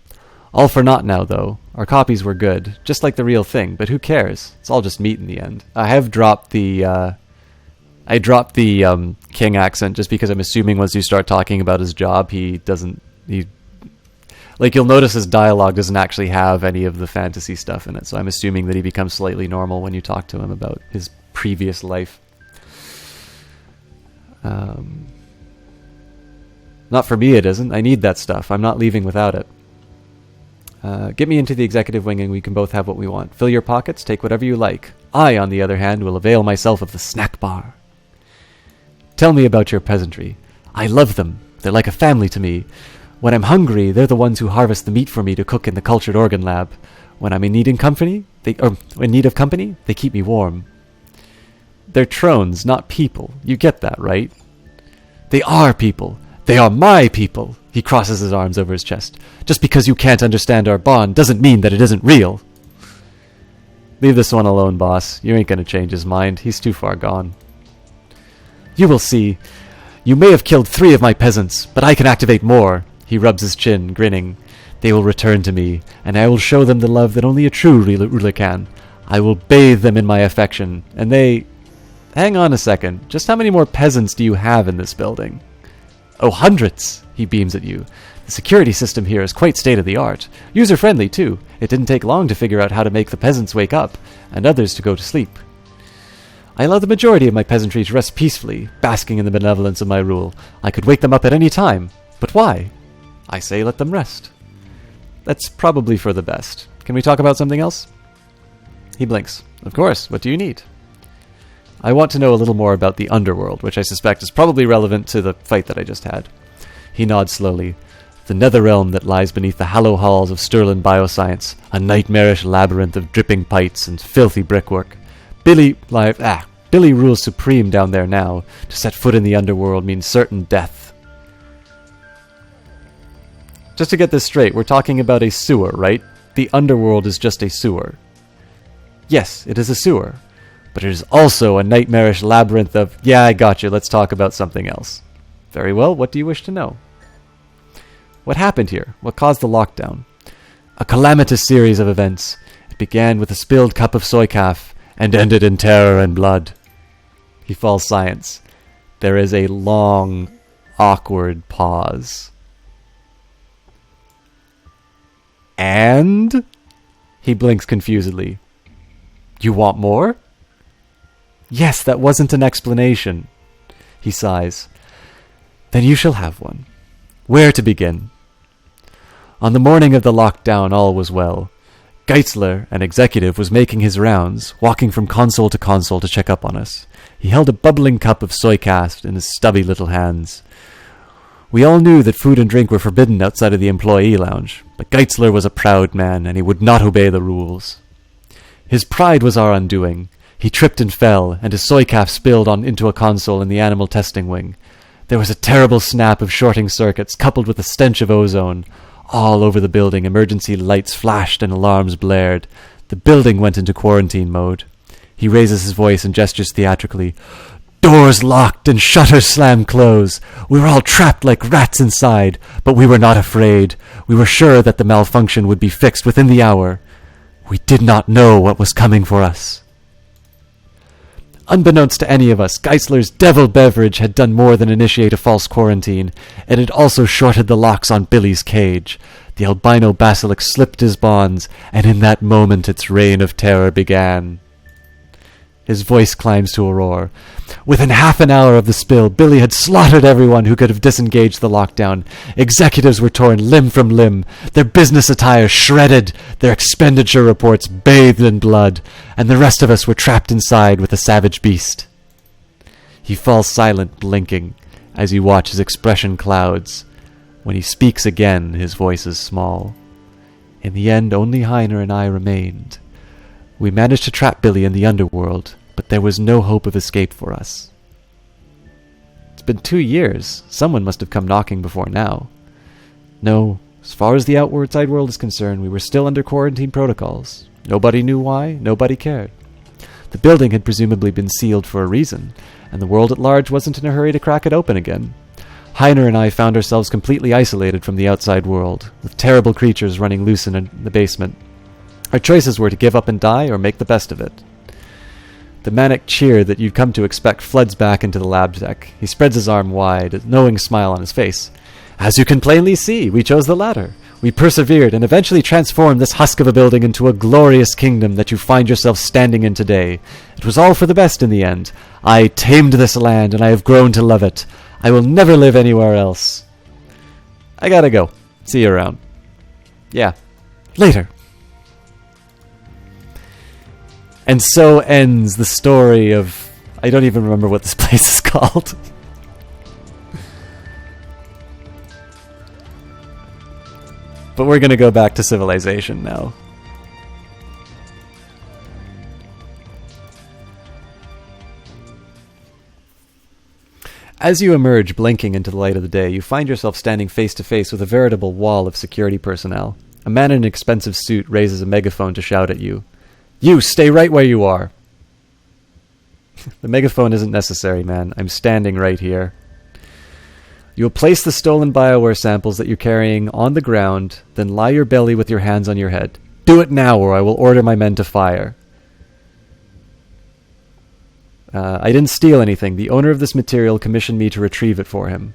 All for naught now, though. Our copies were good, just like the real thing, but who cares? It's all just meat in the end. I have dropped the, King accent just because I'm assuming once you start talking about his job, like, you'll notice his dialogue doesn't actually have any of the fantasy stuff in it, so I'm assuming that he becomes slightly normal when you talk to him about his previous life. Not for me, it isn't. I need that stuff. I'm not leaving without it. Get me into the executive wing and we can both have what we want. Fill your pockets, take whatever you like. I, on the other hand, will avail myself of the snack bar. Tell me about your peasantry. I love them. They're like a family to me. When I'm hungry, they're the ones who harvest the meat for me to cook in the cultured organ lab. When I'm in need of company, they keep me warm. They're Trones, not people. You get that, right? They are people. They are my people. He crosses his arms over his chest. Just because you can't understand our bond doesn't mean that it isn't real. Leave this one alone, boss. You ain't gonna change his mind. He's too far gone. You will see. You may have killed 3 of my peasants, but I can activate more. He rubs his chin, grinning. They will return to me, and I will show them the love that only a true ruler can. I will bathe them in my affection, and they... Hang on a second. Just how many more peasants do you have in this building? Oh, hundreds! He beams at you. The security system here is quite state-of-the-art. User-friendly, too. It didn't take long to figure out how to make the peasants wake up, and others to go to sleep. I allow the majority of my peasantry to rest peacefully, basking in the benevolence of my rule. I could wake them up at any time. But why? I say let them rest. That's probably for the best. Can we talk about something else? He blinks. Of course. What do you need? I want to know a little more about the underworld, which I suspect is probably relevant to the fight that I just had. He nods slowly. The nether realm that lies beneath the hollow halls of Sterling Bioscience, a nightmarish labyrinth of dripping pipes and filthy brickwork. Billy rules supreme down there now. To set foot in the underworld means certain death. Just to get this straight, we're talking about a sewer, right? The underworld is just a sewer. Yes, it is a sewer. But it is also a nightmarish labyrinth of, yeah, I got you, let's talk about something else. Very well, what do you wish to know? What happened here? What caused the lockdown? A calamitous series of events. It began with a spilled cup of soy calf, and ended in terror and blood. He falls silent. There is a long, awkward pause. And? He blinks confusedly. You want more? Yes, that wasn't an explanation. He sighs. Then you shall have one. Where to begin? On the morning of the lockdown, all was well. Geitzler, an executive, was making his rounds, walking from console to console to check up on us. He held a bubbling cup of soy calf in his stubby little hands. We all knew that food and drink were forbidden outside of the employee lounge, but Geitzler was a proud man, and he would not obey the rules. His pride was our undoing. He tripped and fell, and his soy calf spilled into a console in the animal testing wing. There was a terrible snap of shorting circuits, coupled with a stench of ozone. All over the building, emergency lights flashed and alarms blared. The building went into quarantine mode. He raises his voice and gestures theatrically. Doors locked and shutters slammed close. We were all trapped like rats inside, but we were not afraid. We were sure that the malfunction would be fixed within the hour. We did not know what was coming for us. Unbeknownst to any of us, Geitzler's devil beverage had done more than initiate a false quarantine. It had also shorted the locks on Billy's cage. The albino basilisk slipped his bonds, and in that moment its reign of terror began. His voice climbs to a roar. Within half an hour of the spill, Billy had slaughtered everyone who could have disengaged the lockdown. Executives were torn limb from limb, their business attire shredded, their expenditure reports bathed in blood, and the rest of us were trapped inside with the savage beast. He falls silent, blinking, as you watch his expression clouds. When he speaks again, his voice is small. In the end, only Heiner and I remained. We managed to trap Billy in the underworld, but there was no hope of escape for us. It's been 2 years. Someone must have come knocking before now. No, as far as the outside world is concerned, we were still under quarantine protocols. Nobody knew why, nobody cared. The building had presumably been sealed for a reason, and the world at large wasn't in a hurry to crack it open again. Heiner and I found ourselves completely isolated from the outside world, with terrible creatures running loose in the basement. Our choices were to give up and die, or make the best of it. The manic cheer that you'd come to expect floods back into the lab deck. He spreads his arm wide, a knowing smile on his face. As you can plainly see, we chose the latter. We persevered and eventually transformed this husk of a building into a glorious kingdom that you find yourself standing in today. It was all for the best in the end. I tamed this land, and I have grown to love it. I will never live anywhere else. I gotta go. See you around. Yeah. Later. And so ends the story of... I don't even remember what this place is called. But we're gonna go back to civilization now. As you emerge, blinking into the light of the day, you find yourself standing face to face with a veritable wall of security personnel. A man in an expensive suit raises a megaphone to shout at you. You, stay right where you are! The megaphone isn't necessary, man. I'm standing right here. You will place the stolen BioWare samples that you're carrying on the ground, then lie your belly with your hands on your head. Do it now, or I will order my men to fire. I didn't steal anything. The owner of this material commissioned me to retrieve it for him.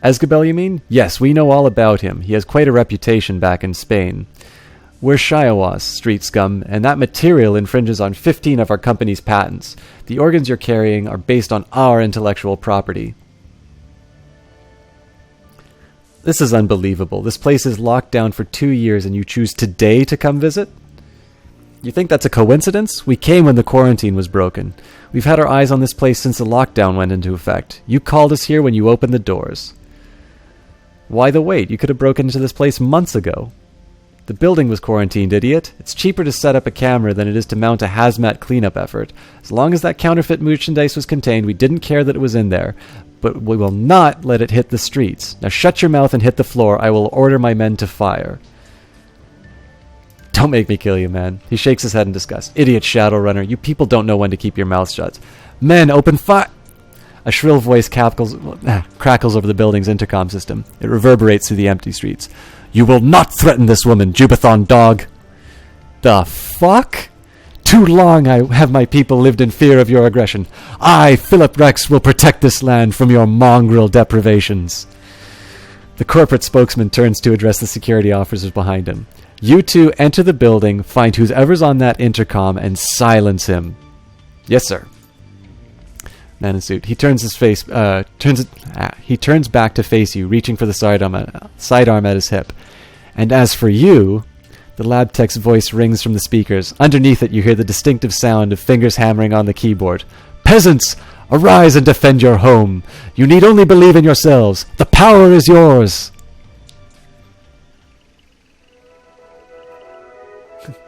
Esgabel, you mean? Yes, we know all about him. He has quite a reputation back in Spain. We're Shiawas, street scum, and that material infringes on 15 of our company's patents. The organs you're carrying are based on our intellectual property. This is unbelievable. This place is locked down for 2 years and you choose today to come visit? You think that's a coincidence? We came when the quarantine was broken. We've had our eyes on this place since the lockdown went into effect. You called us here when you opened the doors. Why the wait? You could have broken into this place months ago. The building was quarantined, idiot. It's cheaper to set up a camera than it is to mount a hazmat cleanup effort. As long as that counterfeit merchandise was contained, we didn't care that it was in there. But we will not let it hit the streets. Now shut your mouth and hit the floor. I will order my men to fire. Don't make me kill you, man. He shakes his head in disgust. Idiot Shadowrunner. You people don't know when to keep your mouths shut. Men, open fire! A shrill voice crackles over the building's intercom system. It reverberates through the empty streets. You will not threaten this woman, Jubathon dog! The fuck? Too long have my people lived in fear of your aggression. I, Philip Rex, will protect this land from your mongrel deprivations. The corporate spokesman turns to address the security officers behind him. You two enter the building, find whoever's on that intercom, and silence him. Yes, sir. Man in suit. He turns he turns back to face you, reaching for the sidearm at his hip. And as for you, the lab tech's voice rings from the speakers. Underneath it, you hear the distinctive sound of fingers hammering on the keyboard. Peasants, arise and defend your home. You need only believe in yourselves. The power is yours.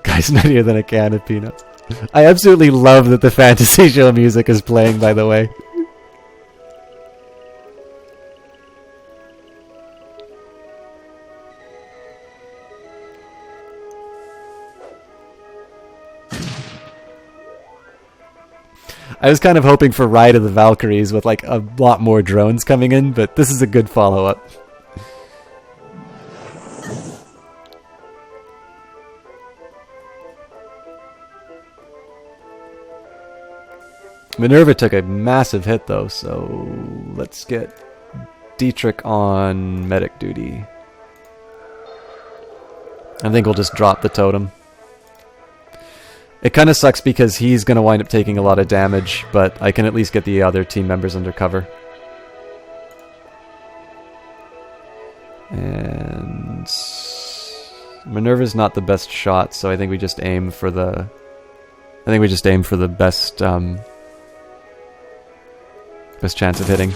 Guy's nuttier than a can of peanuts. I absolutely love that the fantasy show music is playing, by the way. I was kind of hoping for Ride of the Valkyries with like a lot more drones coming in, but this is a good follow-up. Minerva took a massive hit though, so let's get Dietrich on medic duty. I think we'll just drop the totem. It kind of sucks because he's going to wind up taking a lot of damage, but I can at least get the other team members under cover. And Minerva's not the best shot, so I think we just aim for the best best chance of hitting.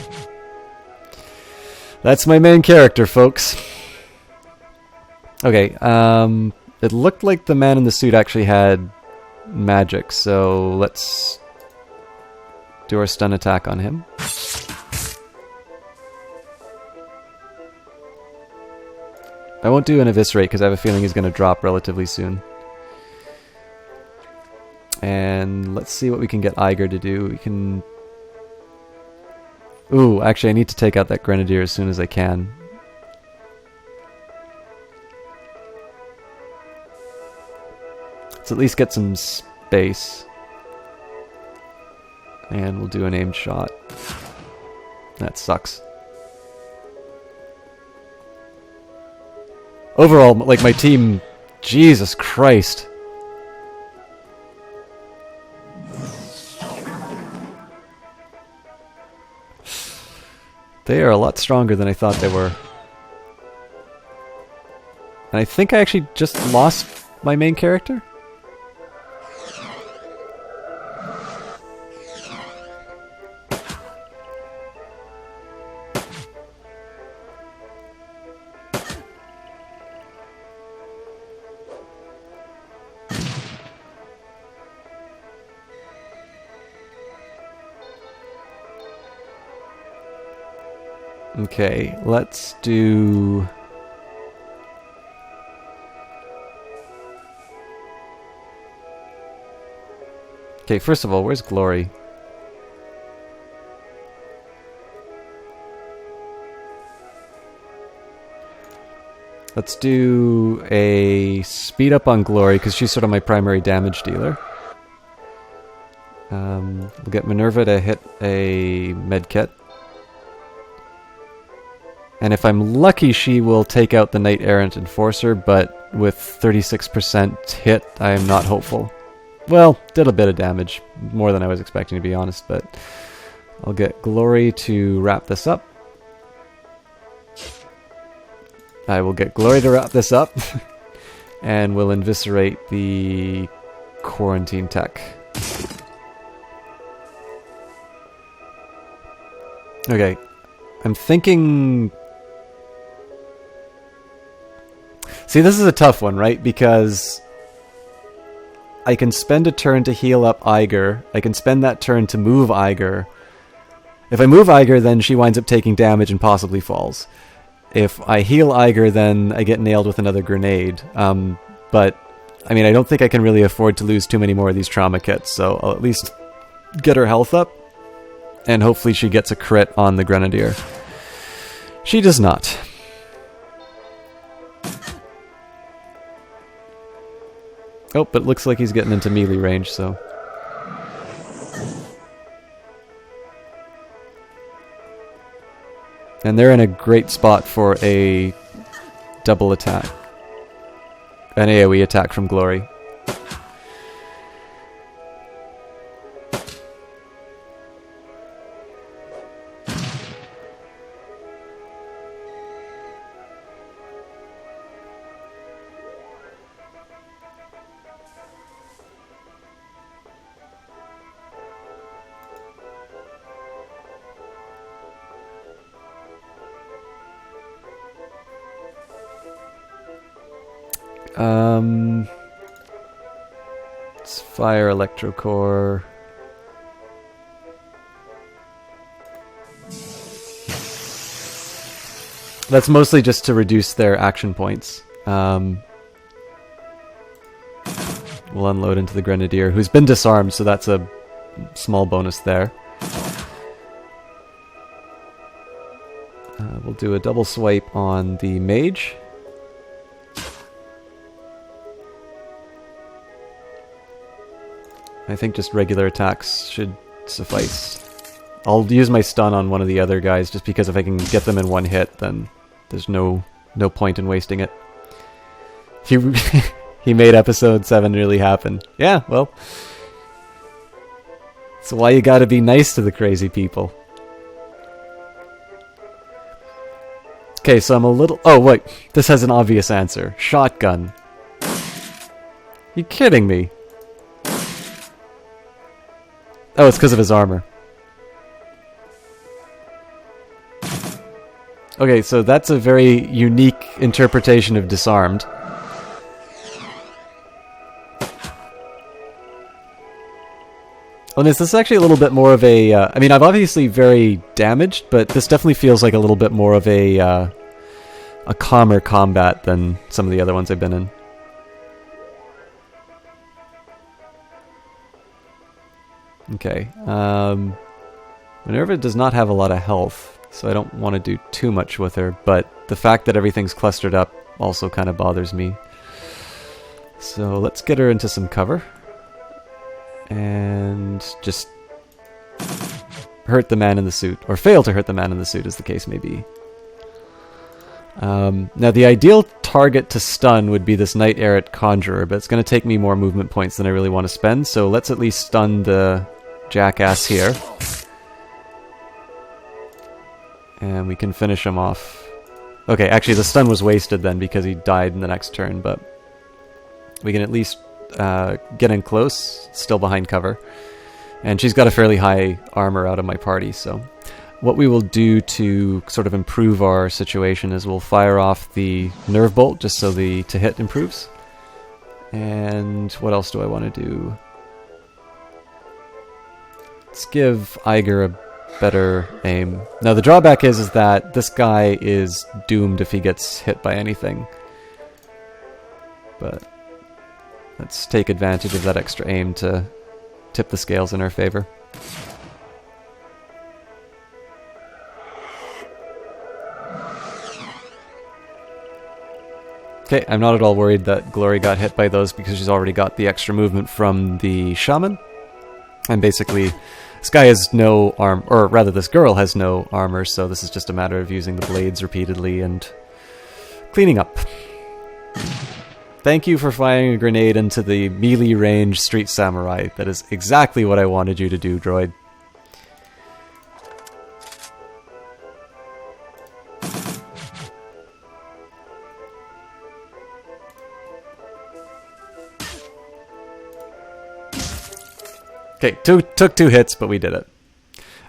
That's my main character, folks. Okay, it looked like the man in the suit actually had magic, so let's do our stun attack on him. I won't do an eviscerate because I have a feeling he's going to drop relatively soon. And let's see what we can get Iger to do. We can... Ooh, actually I need to take out that Grenadier as soon as I can. Let's at least get some space. And we'll do an aimed shot. That sucks. Overall, like my team... Jesus Christ. They are a lot stronger than I thought they were. And I think I actually just lost my main character? Okay, let's do... Okay, first of all, where's Glory? Let's do a speed up on Glory, because she's sort of my primary damage dealer. We'll get Minerva to hit a medkit. And if I'm lucky, she will take out the Knight Errant Enforcer, but with 36% hit, I am not hopeful. Well, did a bit of damage, more than I was expecting to be honest, but I'll get Glory to wrap this up. I will get Glory to wrap this up, and we'll eviscerate the quarantine tech. Okay, I'm thinking... See, this is a tough one, right? Because I can spend a turn to heal up Eiger. I can spend that turn to move Eiger. If I move Eiger, then she winds up taking damage and possibly falls. If I heal Eiger, then I get nailed with another grenade. But, I mean, I don't think I can really afford to lose too many more of these trauma kits, so I'll at least get her health up, and hopefully she gets a crit on the Grenadier. She does not. Oh, but it looks like he's getting into melee range, so... And they're in a great spot for a double attack. An AoE attack from Glory. Let's fire Electrocore. That's mostly just to reduce their action points. We'll unload into the Grenadier, who's been disarmed, so that's a small bonus there. We'll do a double swipe on the Mage. I think just regular attacks should suffice. I'll use my stun on one of the other guys, just because if I can get them in one hit, then there's no point in wasting it. He made episode 7 really happen. Yeah, well. That's why you gotta be nice to the crazy people. Okay, so I'm a little... Oh, wait. This has an obvious answer. Shotgun. You kidding me? Oh, it's because of his armor. Okay, so that's a very unique interpretation of disarmed. Oh, this is actually a little bit more of a... I mean, I'm obviously very damaged, but this definitely feels like a little bit more of a calmer combat than some of the other ones I've been in. Okay, Minerva does not have a lot of health, so I don't want to do too much with her, but the fact that everything's clustered up also kind of bothers me. So let's get her into some cover. And just hurt the man in the suit, or fail to hurt the man in the suit, as the case may be. Now the ideal target to stun would be this Knight Errant Conjurer, but it's going to take me more movement points than I really want to spend, so let's at least stun the jackass here. And we can finish him off. Okay, actually the stun was wasted then because he died in the next turn, but we can at least get in close, still behind cover. And she's got a fairly high armor out of my party, so... What we will do to sort of improve our situation is we'll fire off the Nerve Bolt just so the to hit improves. And what else do I want to do? Let's give Eiger a better aim. Now the drawback is that this guy is doomed if he gets hit by anything. But let's take advantage of that extra aim to tip the scales in our favor. Okay, I'm not at all worried that Glory got hit by those because she's already got the extra movement from the shaman. And basically, this guy has no arm, or rather this girl has no armor, so this is just a matter of using the blades repeatedly and cleaning up. Thank you for firing a grenade into the melee range street samurai. That is exactly what I wanted you to do, droid. Okay, took 2 hits, but we did it.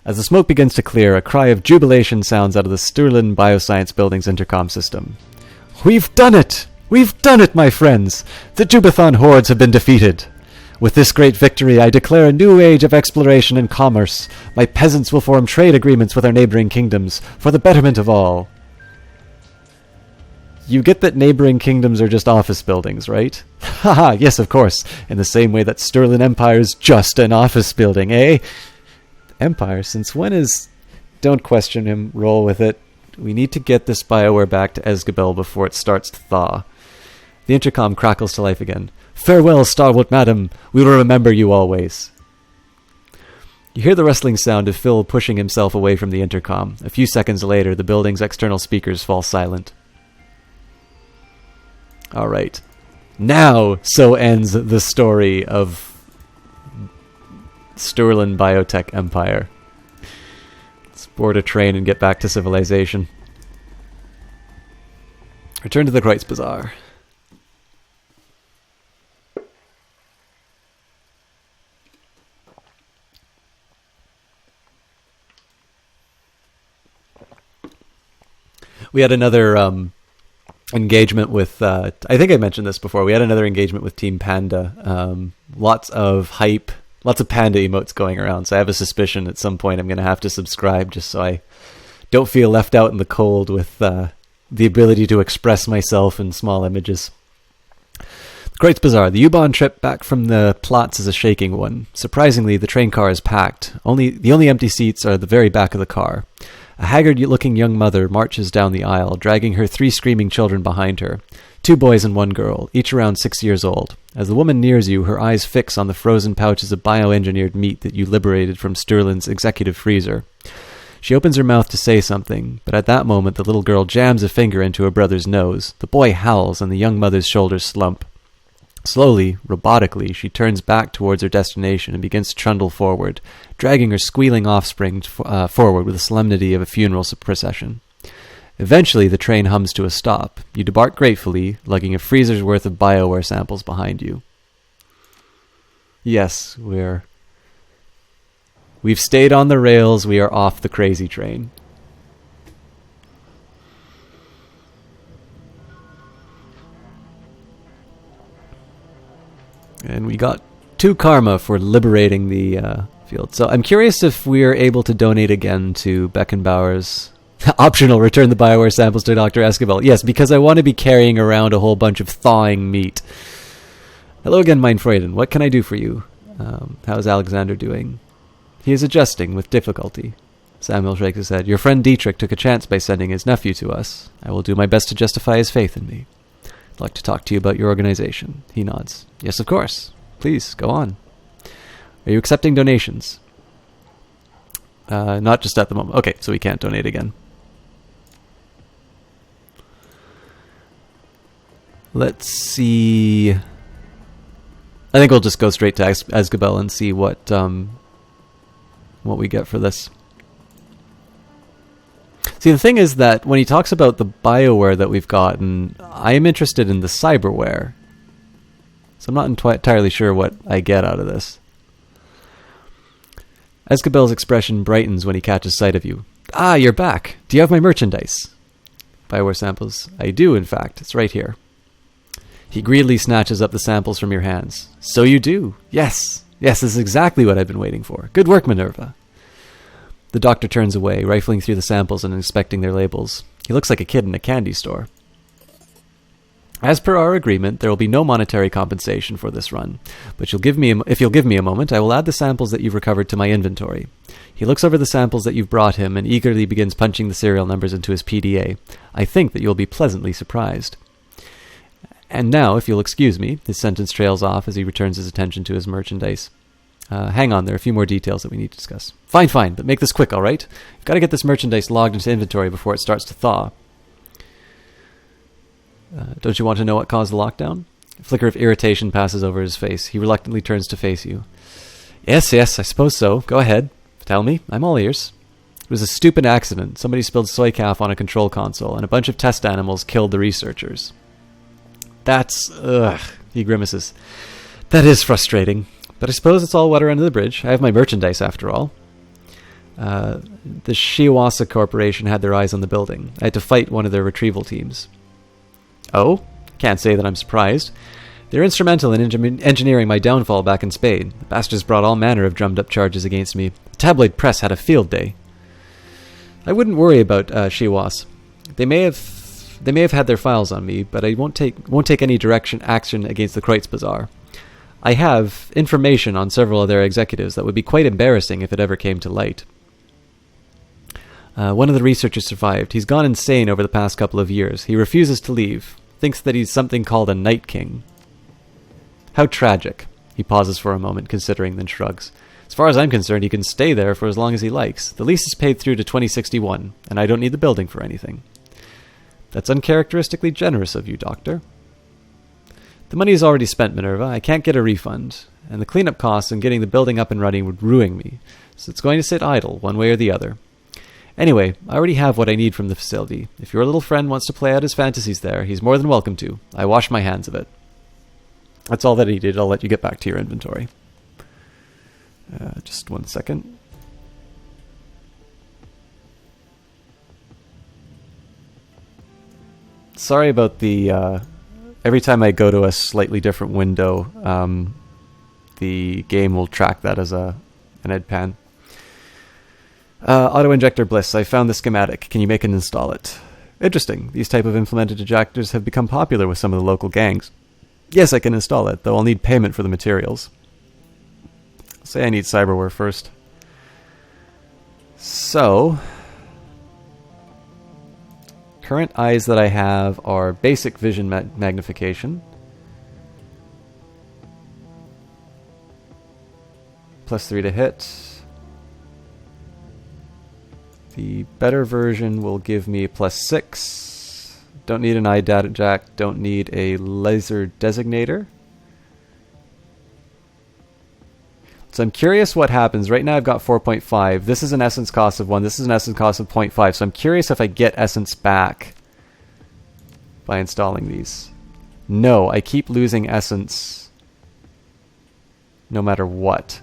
As the smoke begins to clear, a cry of jubilation sounds out of the Stirlin Bioscience Building's intercom system. We've done it! We've done it, my friends! The Jubathon hordes have been defeated! With this great victory, I declare a new age of exploration and commerce. My peasants will form trade agreements with our neighboring kingdoms, for the betterment of all. You get that neighboring kingdoms are just office buildings, right? Haha, yes, of course. In the same way that Stirlin Empire's just an office building, eh? Empire? Since when is... Don't question him, roll with it. We need to get this Bioware back to Esgabel before it starts to thaw. The intercom crackles to life again. Farewell, stalwart madam. We will remember you always. You hear the rustling sound of Phil pushing himself away from the intercom. A few seconds later, the building's external speakers fall silent. Alright. Now, so ends the story of Stirlin Biotech Empire. Let's board a train and get back to civilization. Return to the Kreutz Bazaar. We had another engagement with, I think I mentioned this before, we had another engagement with Team Panda. Lots of hype, lots of Panda emotes going around, so I have a suspicion at some point I'm going to have to subscribe just so I don't feel left out in the cold with the ability to express myself in small images. Kreutz Bazaar. The U-Bahn trip back from the Platz is a shaking one. Surprisingly, the train car is packed. The only empty seats are at the very back of the car. A haggard-looking young mother marches down the aisle, dragging her 3 screaming children behind her. 2 boys and 1 girl, each around 6 years old. As the woman nears you, her eyes fix on the frozen pouches of bioengineered meat that you liberated from Stirlin's executive freezer. She opens her mouth to say something, but at that moment the little girl jams a finger into her brother's nose. The boy howls, and the young mother's shoulders slump. Slowly, robotically, she turns back towards her destination and begins to trundle forward, dragging her squealing offspring forward with the solemnity of a funeral procession. Eventually, the train hums to a stop. You debark gratefully, lugging a freezer's worth of Bioware samples behind you. Yes, we've stayed on the rails, we are off the crazy train. And we got 2 karma for liberating the field. So I'm curious if we're able to donate again to Beckenbauer's optional return the Bioware samples to Dr. Esquivel. Yes, because I want to be carrying around a whole bunch of thawing meat. Hello again, Mein Freuden. What can I do for you? How's Alexander doing? He is adjusting with difficulty. Samuel shakes his head. Your friend Dietrich took a chance by sending his nephew to us. I will do my best to justify his faith in me. I'd like to talk to you about your organization. He nods. Yes, of course. Please, go on. Are you accepting donations? Not just at the moment. Okay, so we can't donate again. Let's see. I think we'll just go straight to Esgabel and see what we get for this. See, the thing is that when he talks about the Bioware that we've gotten, I am interested in the cyberware. So I'm not entirely sure what I get out of this. Esgabel's expression brightens when he catches sight of you. Ah, you're back. Do you have my merchandise? Bioware samples. I do, in fact. It's right here. He greedily snatches up the samples from your hands. So you do. Yes. Yes, this is exactly what I've been waiting for. Good work, Minerva. The doctor turns away, rifling through the samples and inspecting their labels. He looks like a kid in a candy store. As per our agreement, there will be no monetary compensation for this run, but if you'll give me a moment, I will add the samples that you've recovered to my inventory. He looks over the samples that you've brought him and eagerly begins punching the serial numbers into his PDA. I think that you'll be pleasantly surprised. And now, if you'll excuse me, his sentence trails off as he returns his attention to his merchandise. Hang on, there are a few more details that we need to discuss. Fine, but make this quick, alright? You've got to get this merchandise logged into inventory before it starts to thaw. Don't you want to know what caused the lockdown? A flicker of irritation passes over his face. He reluctantly turns to face you. Yes, I suppose so. Go ahead. Tell me. I'm all ears. It was a stupid accident. Somebody spilled soy calf on a control console, and a bunch of test animals killed the researchers. That's... ugh, he grimaces. That is frustrating. But I suppose it's all water under the bridge. I have my merchandise, after all. The Shiwasa Corporation had their eyes on the building. I had to fight one of their retrieval teams. Oh? Can't say that I'm surprised. They're instrumental in engineering my downfall back in Spain. The bastards brought all manner of drummed-up charges against me. The tabloid press had a field day. I wouldn't worry about Shiwas. They may have had their files on me, but I won't take any action against the Kreutz Bazaar. I have information on several of their executives that would be quite embarrassing if it ever came to light. One of the researchers survived. He's gone insane over the past couple of years. He refuses to leave. Thinks that he's something called a Night King. How tragic. He pauses for a moment, considering, then shrugs. As far as I'm concerned, he can stay there for as long as he likes. The lease is paid through to 2061, and I don't need the building for anything. That's uncharacteristically generous of you, Doctor. The money is already spent, Minerva. I can't get a refund, and the cleanup costs and getting the building up and running would ruin me, so it's going to sit idle, one way or the other. Anyway, I already have what I need from the facility. If your little friend wants to play out his fantasies there, he's more than welcome to. I wash my hands of it. That's all that he did. I'll let you get back to your inventory. Just 1 second. Sorry about the... every time I go to a slightly different window, the game will track that as an EDPAN. Auto-injector Bliss. I found the schematic. Can you make and install it? Interesting. These type of implemented ejectors have become popular with some of the local gangs. Yes, I can install it, though I'll need payment for the materials. Say I need cyberware first. So... current eyes that I have are basic vision magnification. +3 to hit. The better version will give me +6. Don't need an eye data jack. Don't need a laser designator. So I'm curious what happens. Right now I've got 4.5. This is an essence cost of 1. This is an essence cost of 0.5. So I'm curious if I get essence back by installing these. No, I keep losing essence no matter what.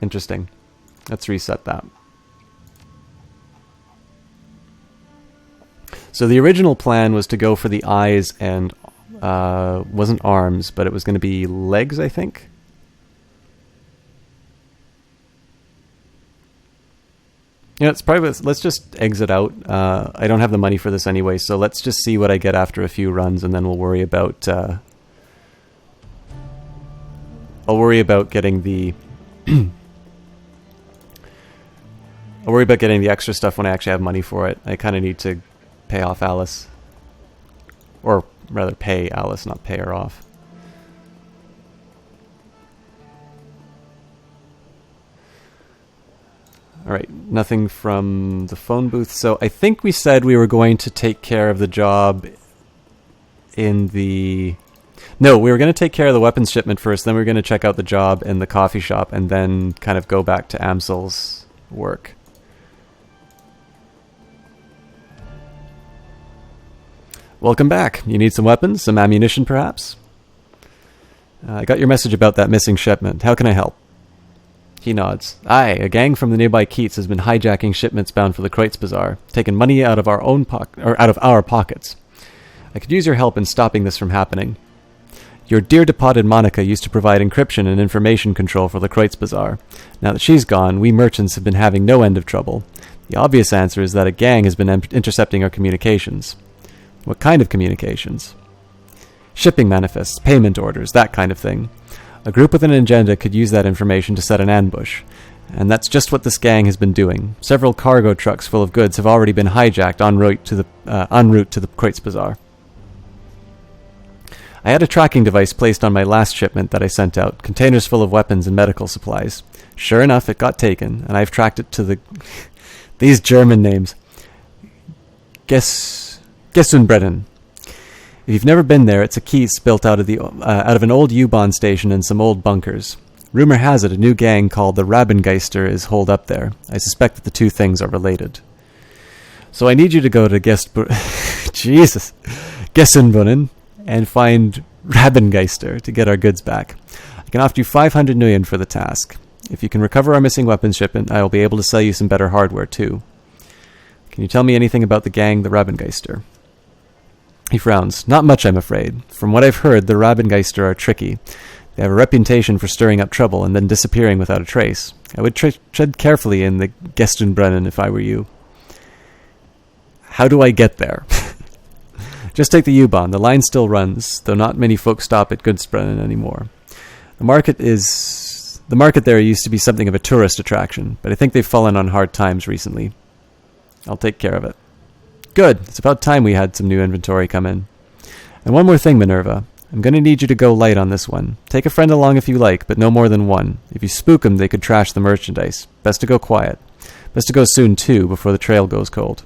Interesting. Let's reset that. So the original plan was to go for the eyes and wasn't arms, but it was going to be legs, I think. Yeah, it's probably, let's just exit out. I don't have the money for this anyway, so let's just see what I get after a few runs, and then we'll worry about getting the I'll worry about getting the extra stuff when I actually have money for it. I kind of need to pay off Alice. Or rather pay Alice, not pay her off. Alright, nothing from the phone booth. So I think we said we were going to take care of the job in the... No, we were going to take care of the weapons shipment first, then we were going to check out the job in the coffee shop, and then kind of go back to Amsel's work. Welcome back. You need some weapons? Some ammunition, perhaps? I got your message about that missing shipment. How can I help? He nods. Aye, a gang from the nearby Keats has been hijacking shipments bound for the Kreutz Bazaar, taking money out of our pockets. I could use your help in stopping this from happening. Your dear departed Monica used to provide encryption and information control for the Kreutzbazaar. Now that she's gone, we merchants have been having no end of trouble. The obvious answer is that a gang has been intercepting our communications. What kind of communications? Shipping manifests, payment orders, that kind of thing. A group with an agenda could use that information to set an ambush. And that's just what this gang has been doing. Several cargo trucks full of goods have already been hijacked en route to the Kreutzbazaar. I had a tracking device placed on my last shipment that I sent out, containers full of weapons and medical supplies. Sure enough, it got taken, and I've tracked it to the... these German names. Gesundbrennen. If you've never been there, it's a Kiez built out of an old U-Bahn station and some old bunkers. Rumor has it a new gang called the Rabengeister is holed up there. I suspect that the two things are related. So I need you to go to Gesundbrunnen and find Rabengeister to get our goods back. I can offer you 500 million for the task. If you can recover our missing weapons shipment, I will be able to sell you some better hardware too. Can you tell me anything about the gang, the Rabengeister? He frowns. Not much, I'm afraid. From what I've heard, the Rabengeister are tricky. They have a reputation for stirring up trouble and then disappearing without a trace. I would tread carefully in the Gesundbrunnen if I were you. How do I get there? Just take the U-Bahn. The line still runs, though not many folks stop at Gesundbrunnen anymore. The market there used to be something of a tourist attraction, but I think they've fallen on hard times recently. I'll take care of it. Good. It's about time we had some new inventory come in. And one more thing, Minerva. I'm going to need you to go light on this one. Take a friend along if you like, but no more than one. If you spook them, they could trash the merchandise. Best to go quiet. Best to go soon, too, before the trail goes cold.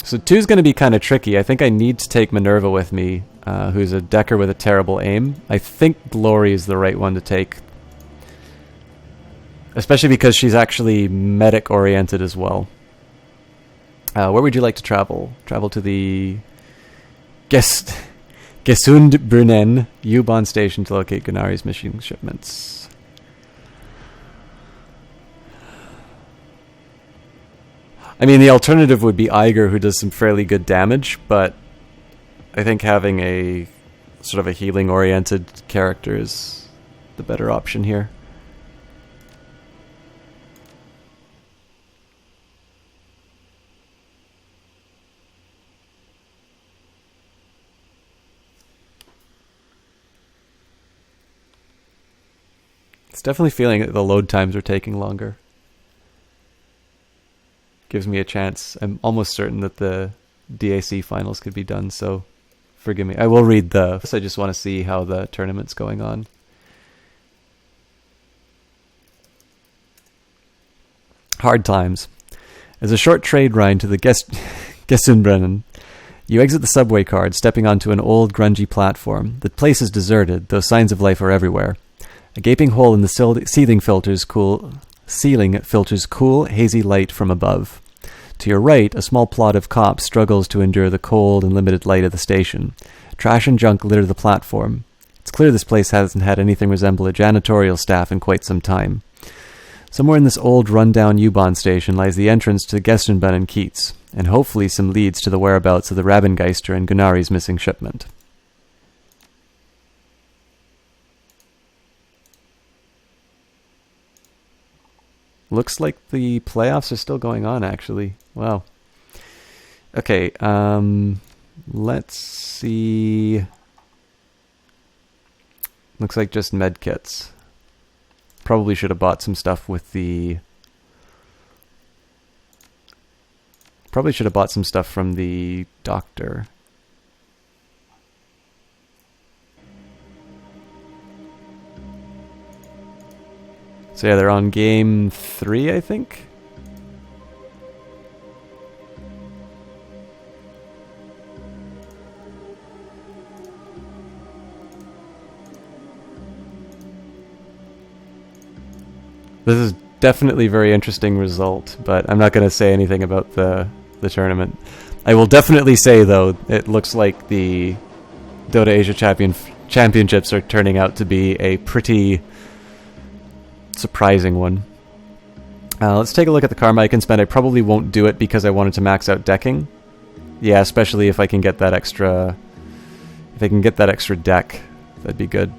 So 2's going to be kind of tricky. I think I need to take Minerva with me, who's a decker with a terrible aim. I think Glory is the right one to take. Especially because she's actually medic-oriented as well. Where would you like to travel? Travel to the Gesundbrunnen U-Bahn station to locate Gunnari's missing shipments. I mean, the alternative would be Eiger, who does some fairly good damage, but I think having a sort of a healing-oriented character is the better option here. It's definitely feeling that the load times are taking longer. Gives me a chance. I'm almost certain that the DAC finals could be done, so forgive me. I will read I just want to see how the tournament's going on. Hard times. As a short trade ride to the Gesundbrunnen, you exit the subway card, stepping onto an old, grungy platform. The place is deserted, though signs of life are everywhere. A gaping hole in the ceiling filters cool, hazy light from above. To your right, a small plot of cops struggles to endure the cold and limited light of the station. Trash and junk litter the platform. It's clear this place hasn't had anything resemble a janitorial staff in quite some time. Somewhere in this old, run-down U-Bahn station lies the entrance to Gesundbrunnen Kiez, and hopefully some leads to the whereabouts of the Rabengeister and Gunnari's missing shipment. Looks like the playoffs are still going on, actually. Wow. Okay, let's see. Looks like just medkits. Probably should have bought some stuff with the... Probably should have bought some stuff from the doctor. So yeah, they're on game 3, I think. This is definitely a very interesting result, but I'm not going to say anything about the tournament. I will definitely say, though, it looks like the Dota Asia Championships are turning out to be a pretty surprising one. Let's take a look at the karma I can spend. I probably won't do it because I wanted to max out decking. Yeah, especially if I can get that extra... If I can get that extra deck, that'd be good.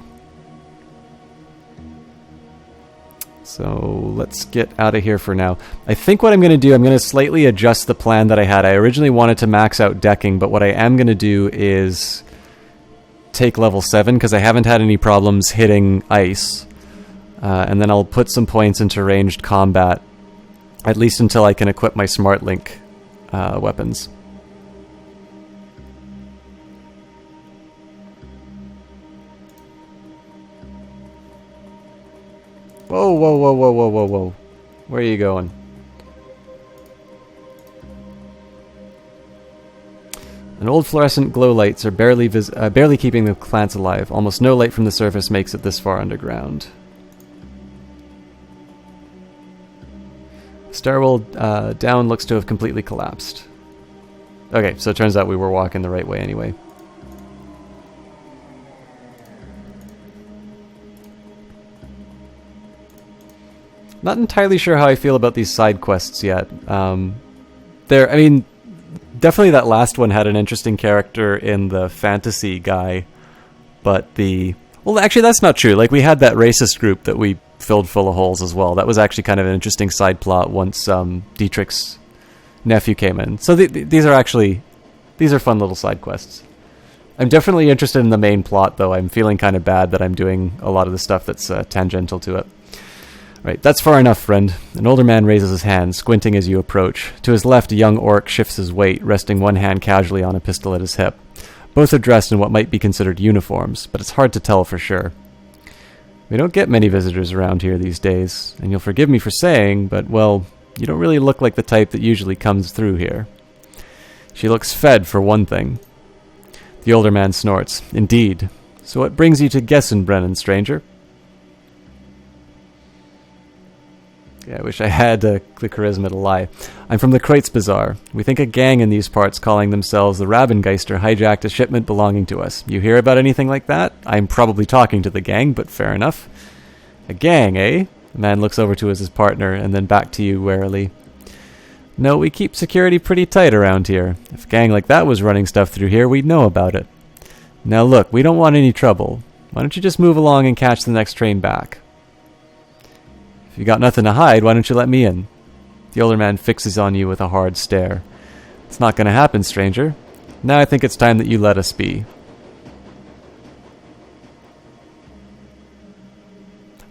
So let's get out of here for now. I think what I'm going to do, I'm going to slightly adjust the plan that I had. I originally wanted to max out decking, but what I am going to do is take level 7, because I haven't had any problems hitting ice. And then I'll put some points into ranged combat, at least until I can equip my Smart Link weapons. Whoa, whoa, whoa, whoa, whoa, whoa, whoa. Where are you going? And old fluorescent glow lights are barely keeping the plants alive. Almost no light from the surface makes it this far underground. Stairwell down looks to have completely collapsed. Okay, so it turns out we were walking the right way anyway. Not entirely sure how I feel about these side quests yet. I mean, definitely that last one had an interesting character in the fantasy guy, but well, actually that's not true. Like, we had that racist group that we filled full of holes as well. That was actually kind of an interesting side plot once Dietrich's nephew came in. So these are fun little side quests. I'm definitely interested in the main plot, though. I'm feeling kind of bad that I'm doing a lot of the stuff that's tangential to it. Right, that's far enough, friend. An older man raises his hand, squinting as you approach. To his left, a young orc shifts his weight, resting one hand casually on a pistol at his hip. Both are dressed in what might be considered uniforms, but it's hard to tell for sure. We don't get many visitors around here these days, and you'll forgive me for saying, but, well, you don't really look like the type that usually comes through here. She looks fed, for one thing. The older man snorts. Indeed. So what brings you to Gessenbrennen, stranger? Yeah, I wish I had the charisma to lie. I'm from the Kreutz Bazaar. We think a gang in these parts calling themselves the Rabengeister hijacked a shipment belonging to us. You hear about anything like that? I'm probably talking to the gang, but fair enough. A gang, eh? The man looks over to his partner and then back to you warily. No, we keep security pretty tight around here. If a gang like that was running stuff through here, we'd know about it. Now look, we don't want any trouble. Why don't you just move along and catch the next train back? If you got nothing to hide, why don't you let me in? The older man fixes on you with a hard stare. It's not going to happen, stranger. Now I think it's time that you let us be.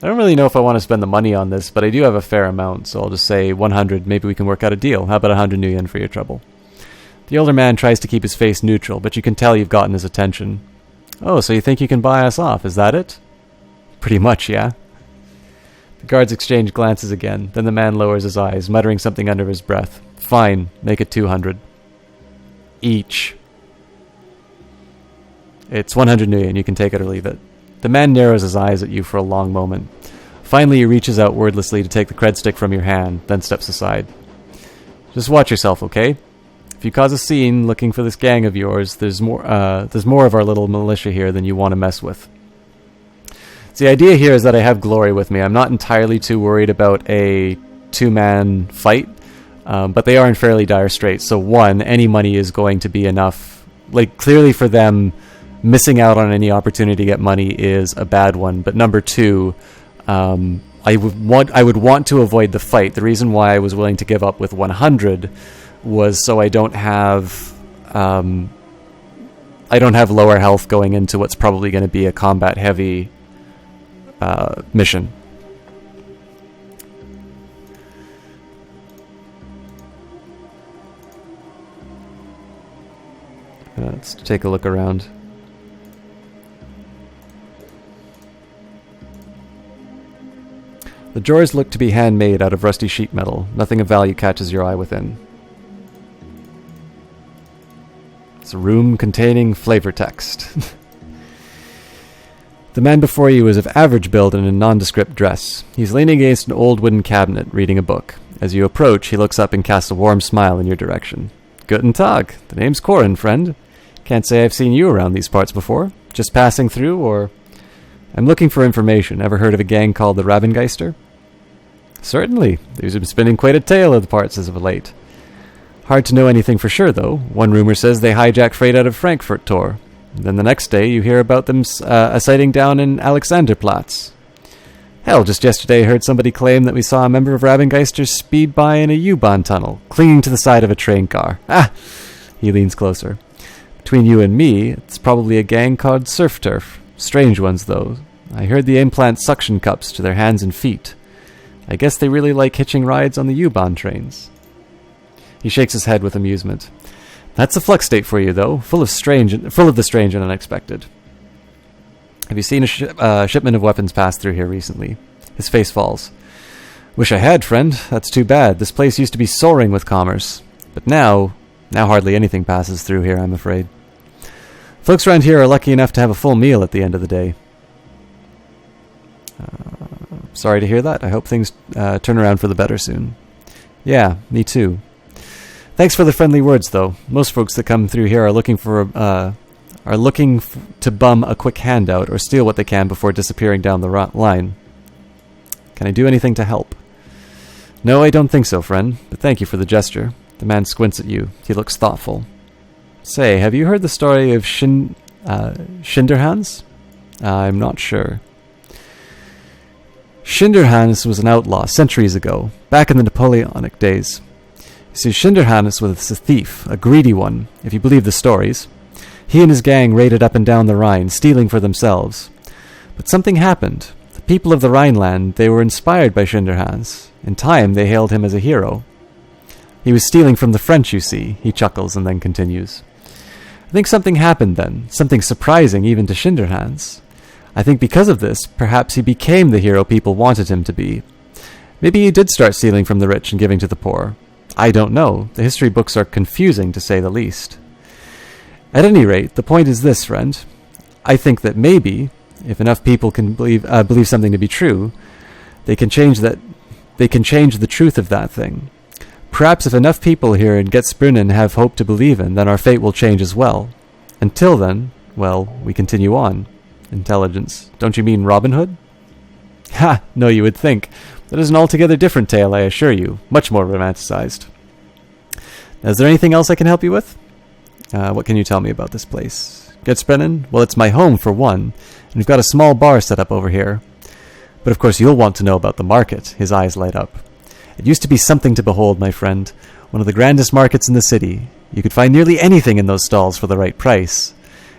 I don't really know if I want to spend the money on this, but I do have a fair amount, so I'll just say 100. Maybe we can work out a deal. How about 100 new yen for your trouble? The older man tries to keep his face neutral, but you can tell you've gotten his attention. Oh, so you think you can buy us off, is that it? Pretty much, yeah. The guards exchange glances again, then the man lowers his eyes, muttering something under his breath. Fine, make it 200. Each. It's 100 new yen, you can take it or leave it. The man narrows his eyes at you for a long moment. Finally, he reaches out wordlessly to take the cred stick from your hand, then steps aside. Just watch yourself, okay? If you cause a scene looking for this gang of yours, there's more of our little militia here than you want to mess with. So the idea here is that I have Glory with me. I'm not entirely too worried about a two-man fight, but they are in fairly dire straits. So one, any money is going to be enough. Like, clearly for them, missing out on any opportunity to get money is a bad one. But number two, I would want to avoid the fight. The reason why I was willing to give up with 100 was so I don't have lower health going into what's probably going to be a combat-heavy mission. Let's take a look around. The drawers look to be handmade out of rusty sheet metal. Nothing of value catches your eye within. It's a room containing flavor text. The man before you is of average build and in a nondescript dress. He's leaning against an old wooden cabinet, reading a book. As you approach, he looks up and casts a warm smile in your direction. Guten Tag. The name's Corin, friend. Can't say I've seen you around these parts before. Just passing through, or... I'm looking for information. Ever heard of a gang called the Rabengeister? Certainly. There's been spinning quite a tale of the parts as of late. Hard to know anything for sure, though. One rumor says they hijacked freight out of Frankfurt Tor. Then the next day, you hear about them a sighting down in Alexanderplatz. Hell, just yesterday I heard somebody claim that we saw a member of Rabengeister speed by in a U-Bahn tunnel, clinging to the side of a train car. Ah! He leans closer. Between you and me, it's probably a gang called Surf Turf. Strange ones, though. I heard they implant suction cups to their hands and feet. I guess they really like hitching rides on the U-Bahn trains. He shakes his head with amusement. That's a flux state for you, though, full of the strange and unexpected. Have you seen a shipment of weapons pass through here recently? His face falls. Wish I had, friend. That's too bad. This place used to be soaring with commerce. But now hardly anything passes through here, I'm afraid. Folks around here are lucky enough to have a full meal at the end of the day. Sorry to hear that. I hope things turn around for the better soon. Yeah, me too. Thanks for the friendly words, though. Most folks that come through here are looking to bum a quick handout or steal what they can before disappearing down the line. Can I do anything to help? No, I don't think so, friend, but thank you for the gesture. The man squints at you. He looks thoughtful. Say, have you heard the story of Schinderhannes? I'm not sure. Schinderhannes was an outlaw centuries ago, back in the Napoleonic days. You see, Schinderhannes was a thief, a greedy one, if you believe the stories. He and his gang raided up and down the Rhine, stealing for themselves. But something happened. The people of the Rhineland, they were inspired by Schinderhannes. In time, they hailed him as a hero. He was stealing from the French, you see, he chuckles and then continues. I think something happened then, something surprising even to Schinderhannes. I think because of this, perhaps he became the hero people wanted him to be. Maybe he did start stealing from the rich and giving to the poor. I don't know. The history books are confusing, to say the least. At any rate, the point is this, friend. I think that maybe, if enough people can believe something to be true, they can change the truth of that thing. Perhaps if enough people here in Getsbrunnen have hope to believe in, then our fate will change as well. Until then, well, we continue on. Intelligence. Don't you mean Robin Hood? Ha! No, you would think. That is an altogether different tale, I assure you. Much more romanticized. Now, is there anything else I can help you with? What can you tell me about this place? Getsbrunnen? Well, it's my home, for one, and we've got a small bar set up over here. But of course you'll want to know about the market. His eyes light up. It used to be something to behold, my friend. One of the grandest markets in the city. You could find nearly anything in those stalls for the right price.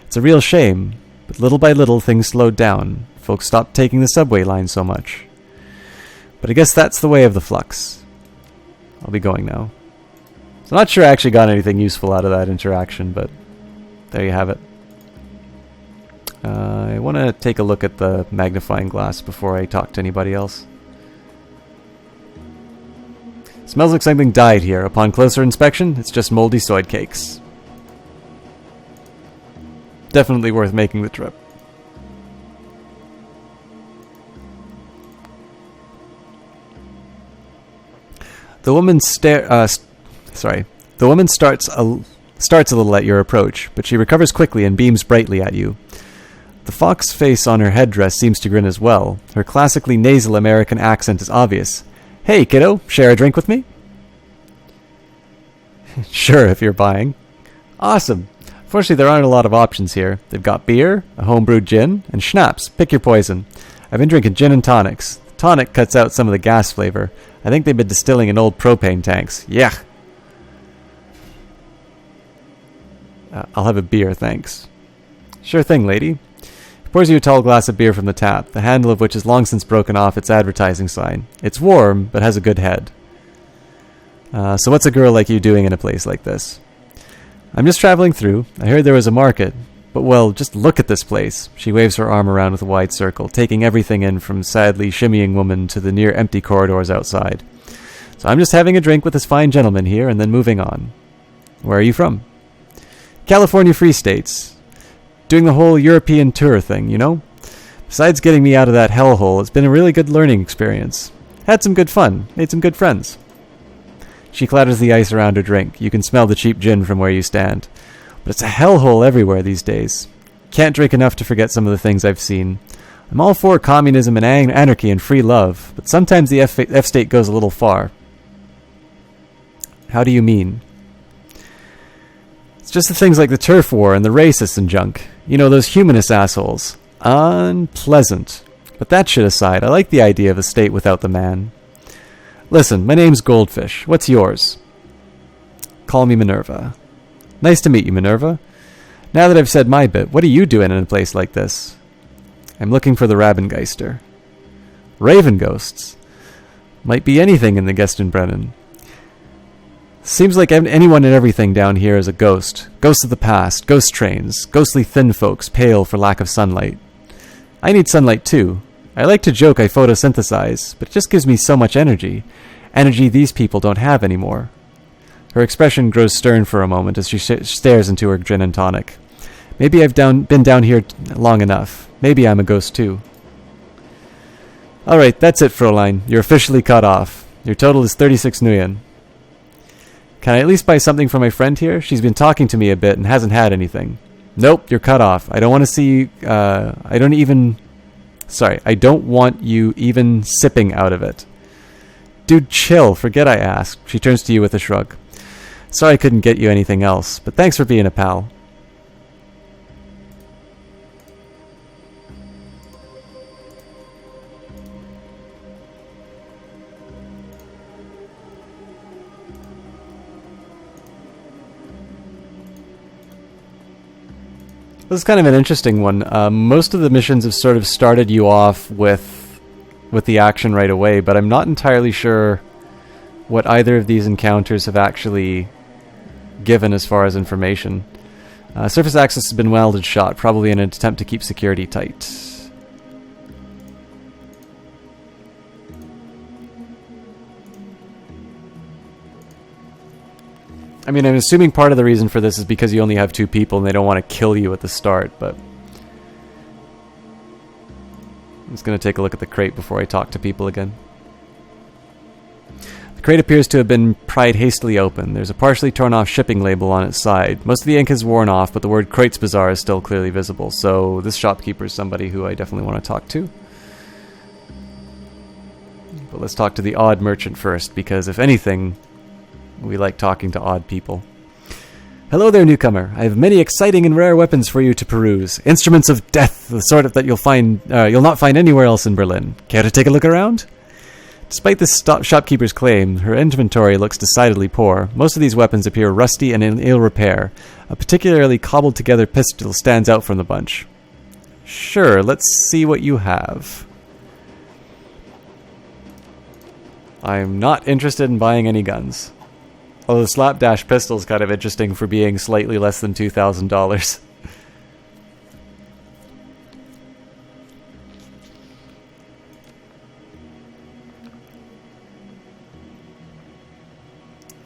It's a real shame, but little by little things slowed down. Folks stopped taking the subway line so much. But I guess that's the way of the flux. I'll be going now. So I'm not sure I actually got anything useful out of that interaction, but there you have it. I want to take a look at the magnifying glass before I talk to anybody else. Smells like something died here. Upon closer inspection, it's just moldy soy cakes. Definitely worth making the trip. The woman starts a little at your approach, but she recovers quickly and beams brightly at you. The fox face on her headdress seems to grin as well. Her classically nasal American accent is obvious. Hey, kiddo, share a drink with me? Sure, if you're buying. Awesome. Fortunately, there aren't a lot of options here. They've got beer, a homebrewed gin, and schnapps. Pick your poison. I've been drinking gin and tonics. The tonic cuts out some of the gas flavor. I think they've been distilling in old propane tanks. Yeah. I'll have a beer, thanks. Sure thing, lady. He pours you a tall glass of beer from the tap, the handle of which has long since broken off its advertising sign. It's warm, but has a good head. So what's a girl like you doing in a place like this? I'm just traveling through. I heard there was a market. But, well, just look at this place. She waves her arm around with a wide circle, taking everything in from sadly shimmying woman to the near empty corridors outside. So I'm just having a drink with this fine gentleman here and then moving on. Where are you from? California Free States. Doing the whole European tour thing, you know? Besides getting me out of that hellhole, it's been a really good learning experience. Had some good fun. Made some good friends. She clatters the ice around her drink. You can smell the cheap gin from where you stand. But it's a hellhole everywhere these days. Can't drink enough to forget some of the things I've seen. I'm all for communism and anarchy and free love, but sometimes the F-state goes a little far. How do you mean? It's just the things like the turf war and the racists and junk. You know, those humanist assholes. Unpleasant. But that shit aside, I like the idea of a state without the man. Listen, my name's Goldfish. What's yours? Call me Minerva. Nice to meet you, Minerva. Now that I've said my bit, what are you doing in a place like this? I'm looking for the Rabengeister. Raven ghosts? Might be anything in the Gestenbrennen. Seems like anyone and everything down here is a ghost. Ghosts of the past, ghost trains, ghostly thin folks, pale for lack of sunlight. I need sunlight too. I like to joke I photosynthesize, but it just gives me so much energy. Energy these people don't have anymore. Her expression grows stern for a moment as she stares into her gin and tonic. Maybe I've been down here long enough. Maybe I'm a ghost too. Alright, that's it, Fräulein. You're officially cut off. Your total is 36 Nguyen. Can I at least buy something for my friend here? She's been talking to me a bit and hasn't had anything. Nope, you're cut off. I don't want to see... I don't want you even sipping out of it. Dude, chill. Forget I asked. She turns to you with a shrug. Sorry I couldn't get you anything else, but thanks for being a pal. This is kind of an interesting one. Most of the missions have sort of started you off with the action right away, but I'm not entirely sure what either of these encounters have actually given as far as information. Surface access has been welded shut, probably in an attempt to keep security tight. I mean, I'm assuming part of the reason for this is because you only have 2 people and they don't want to kill you at the start, but... I'm just going to take a look at the crate before I talk to people again. The crate appears to have been pried hastily open. There's a partially torn off shipping label on its side. Most of the ink is worn off, but the word Crates Bazaar is still clearly visible, so this shopkeeper is somebody who I definitely want to talk to. But let's talk to the odd merchant first, because if anything... we like talking to odd people. Hello there, newcomer. I have many exciting and rare weapons for you to peruse. Instruments of death, the sort of that you'll not find anywhere else in Berlin. Care to take a look around? Despite this shopkeeper's claim, her inventory looks decidedly poor. Most of these weapons appear rusty and in ill repair. A particularly cobbled together pistol stands out from the bunch. Sure, let's see what you have. I'm not interested in buying any guns. Although the slapdash pistol is kind of interesting for being slightly less than $2,000.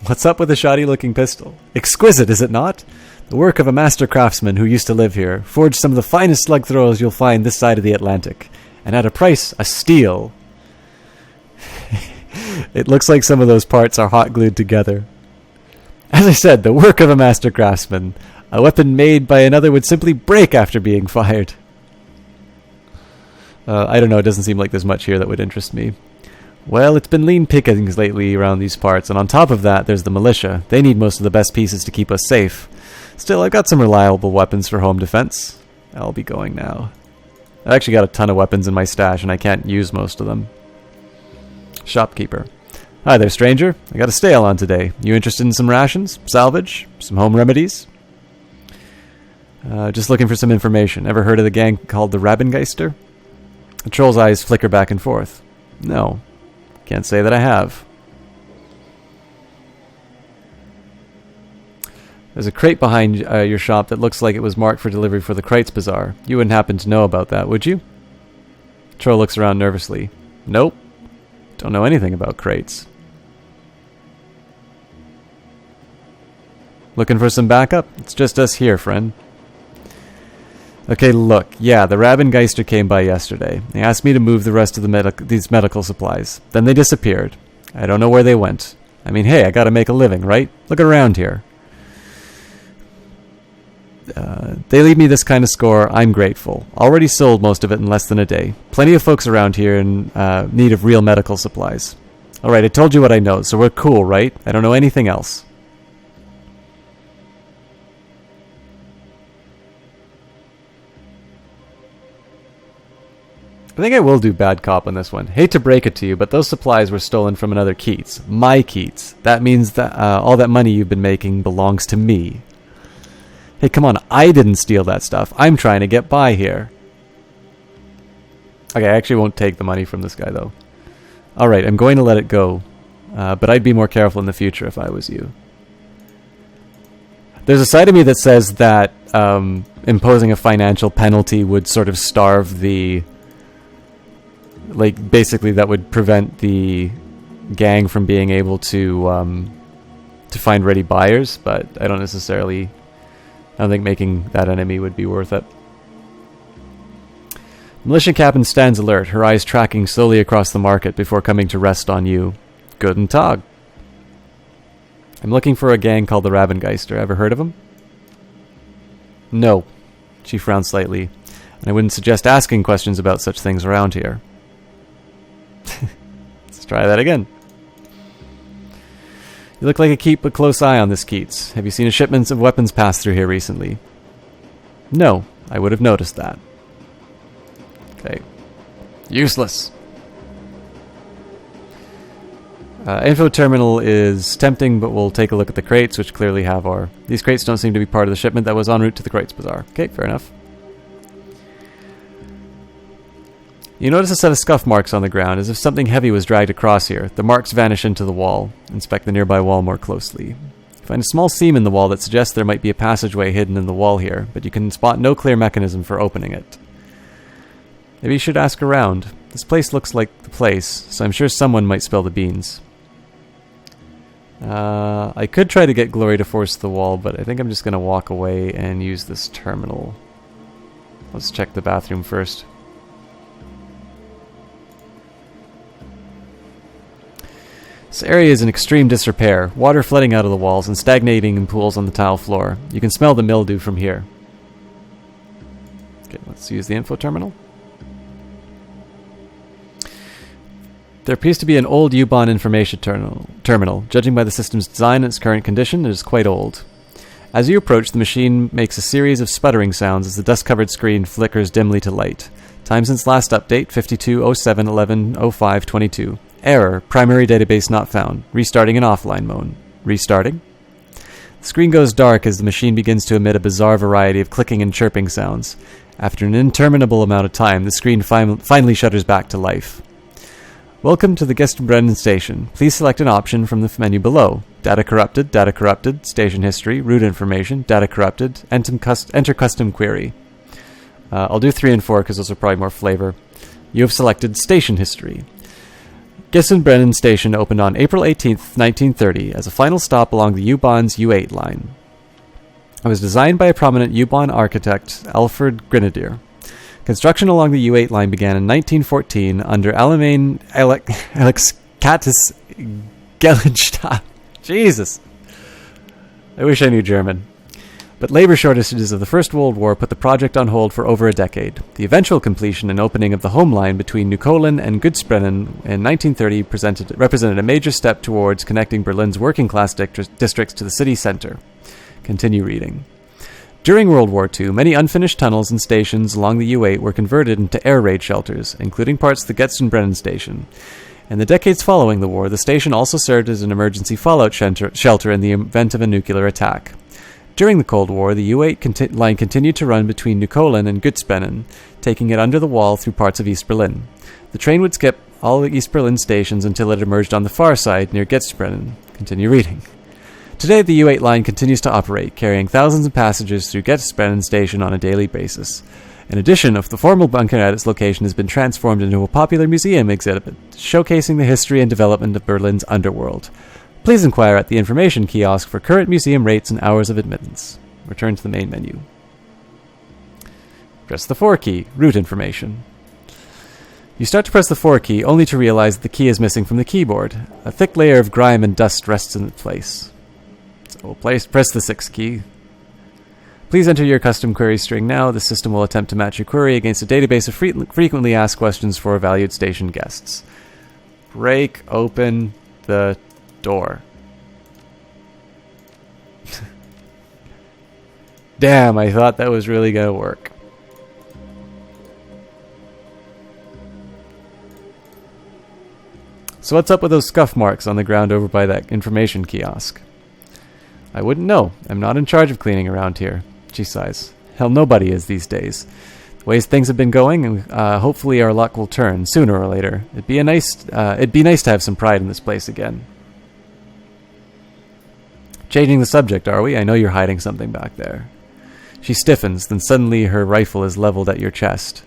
What's up with a shoddy-looking pistol? Exquisite, is it not? The work of a master craftsman who used to live here, forged some of the finest slug throwers you'll find this side of the Atlantic. And at a price, a steal. It looks like some of those parts are hot glued together. As I said, the work of a master craftsman. A weapon made by another would simply break after being fired. I don't know, it doesn't seem like there's much here that would interest me. Well, it's been lean pickings lately around these parts, and on top of that, there's the militia. They need most of the best pieces to keep us safe. Still, I've got some reliable weapons for home defense. I'll be going now. I've actually got a ton of weapons in my stash, and I can't use most of them. Shopkeeper. Hi there, stranger. I got a stale on today. You interested in some rations? Salvage? Some home remedies? Just looking for some information. Ever heard of the gang called the Rabengeister? The troll's eyes flicker back and forth. No. Can't say that I have. There's a crate behind your shop that looks like it was marked for delivery for the Crates Bazaar. You wouldn't happen to know about that, would you? Troll looks around nervously. Nope. Don't know anything about crates. Looking for some backup? It's just us here, friend. Okay, look. Yeah, the Rabengeister came by yesterday. They asked me to move the rest of these medical supplies. Then they disappeared. I don't know where they went. I mean, hey, I gotta make a living, right? Look around here. They leave me this kind of score. I'm grateful. Already sold most of it in less than a day. Plenty of folks around here in need of real medical supplies. Alright, I told you what I know, so we're cool, right? I don't know anything else. I think I will do bad cop on this one. Hate to break it to you, but those supplies were stolen from another Keats. My Keats. That means that all that money you've been making belongs to me. Hey, come on. I didn't steal that stuff. I'm trying to get by here. Okay, I actually won't take the money from this guy, though. Alright, I'm going to let it go. But I'd be more careful in the future if I was you. There's a side of me that says that imposing a financial penalty would sort of starve the... Like, basically that would prevent the gang from being able to find ready buyers, but I don't think making that enemy would be worth it. Militia captain stands alert, her eyes tracking slowly across the market before coming to rest on you. Guten Tag. I'm looking for a gang called the Rabengeister. Ever heard of them? No. She frowned slightly, and I wouldn't suggest asking questions about such things around here. Let's try that again. You look like you keep a close eye on this, Keats. Have you seen a shipment of weapons pass through here recently? No, I would have noticed that. Okay. Useless. Info terminal is tempting, but we'll take a look at the crates, which clearly have our... These crates don't seem to be part of the shipment that was en route to the Kreutz Bazaar. Okay, fair enough. You notice a set of scuff marks on the ground, as if something heavy was dragged across here. The marks vanish into the wall. Inspect the nearby wall more closely. You find a small seam in the wall that suggests there might be a passageway hidden in the wall here, but you can spot no clear mechanism for opening it. Maybe you should ask around. This place looks like the place, so I'm sure someone might spill the beans. I could try to get Glory to force the wall, but I think I'm just going to walk away and use this terminal. Let's check the bathroom first. This area is in extreme disrepair, water flooding out of the walls and stagnating in pools on the tile floor. You can smell the mildew from here. Okay, let's use the info terminal. There appears to be an old U-Bahn information terminal. Judging by the system's design and its current condition, it is quite old. As you approach, the machine makes a series of sputtering sounds as the dust-covered screen flickers dimly to light. Time since last update, 52:07:11:05:22. Error, primary database not found. Restarting in offline mode. Restarting? The screen goes dark as the machine begins to emit a bizarre variety of clicking and chirping sounds. After an interminable amount of time, the screen finally shutters back to life. Welcome to the Gestenbrennen station. Please select an option from the menu below. Data corrupted, station history, route information, data corrupted, enter custom query. I'll do 3 and 4 because those are probably more flavor. You have selected station history. Gestenbrennen station opened on April 18th, 1930 as a final stop along the U-Bahn's U8 line. It was designed by a prominent U-Bahn architect, Alfred Grenadier. Construction along the U8 line began in 1914 under Alamein Alexkatis Gellenstadt. Jesus! I wish I knew German. But labor shortages of the First World War put the project on hold for over a decade. The eventual completion and opening of the home line between Neukölln and Götzbrennen in 1930 represented a major step towards connecting Berlin's working-class districts to the city centre. Continue reading. During World War II, many unfinished tunnels and stations along the U8 were converted into air raid shelters, including parts of the Gestenbrennen station. In the decades following the war, the station also served as an emergency fallout shelter in the event of a nuclear attack. During the Cold War, the U8 line continued to run between Neukölln and Götzbrennen, taking it under the wall through parts of East Berlin. The train would skip all the East Berlin stations until it emerged on the far side near Götzbrennen. Continue reading. Today, the U8 line continues to operate, carrying thousands of passengers through Götzbrennen station on a daily basis. In addition, the formal bunker at its location has been transformed into a popular museum exhibit, showcasing the history and development of Berlin's underworld. Please inquire at the information kiosk for current museum rates and hours of admittance. Return to the main menu. Press the 4 key, route information. You start to press the 4 key, only to realize that the key is missing from the keyboard. A thick layer of grime and dust rests in its place. So we'll press the 6 key. Please enter your custom query string now. The system will attempt to match your query against a database of frequently asked questions for valued station guests. Break open the door. Damn, I thought that was really gonna work. So what's up with those scuff marks on the ground over by that information kiosk? I wouldn't know. I'm not in charge of cleaning around here. She sighs. Hell, nobody is these days. The ways things have been going, and hopefully our luck will turn sooner or later. It'd be nice to have some pride in this place again. Changing the subject, are we? I know you're hiding something back there. She stiffens, then suddenly her rifle is leveled at your chest.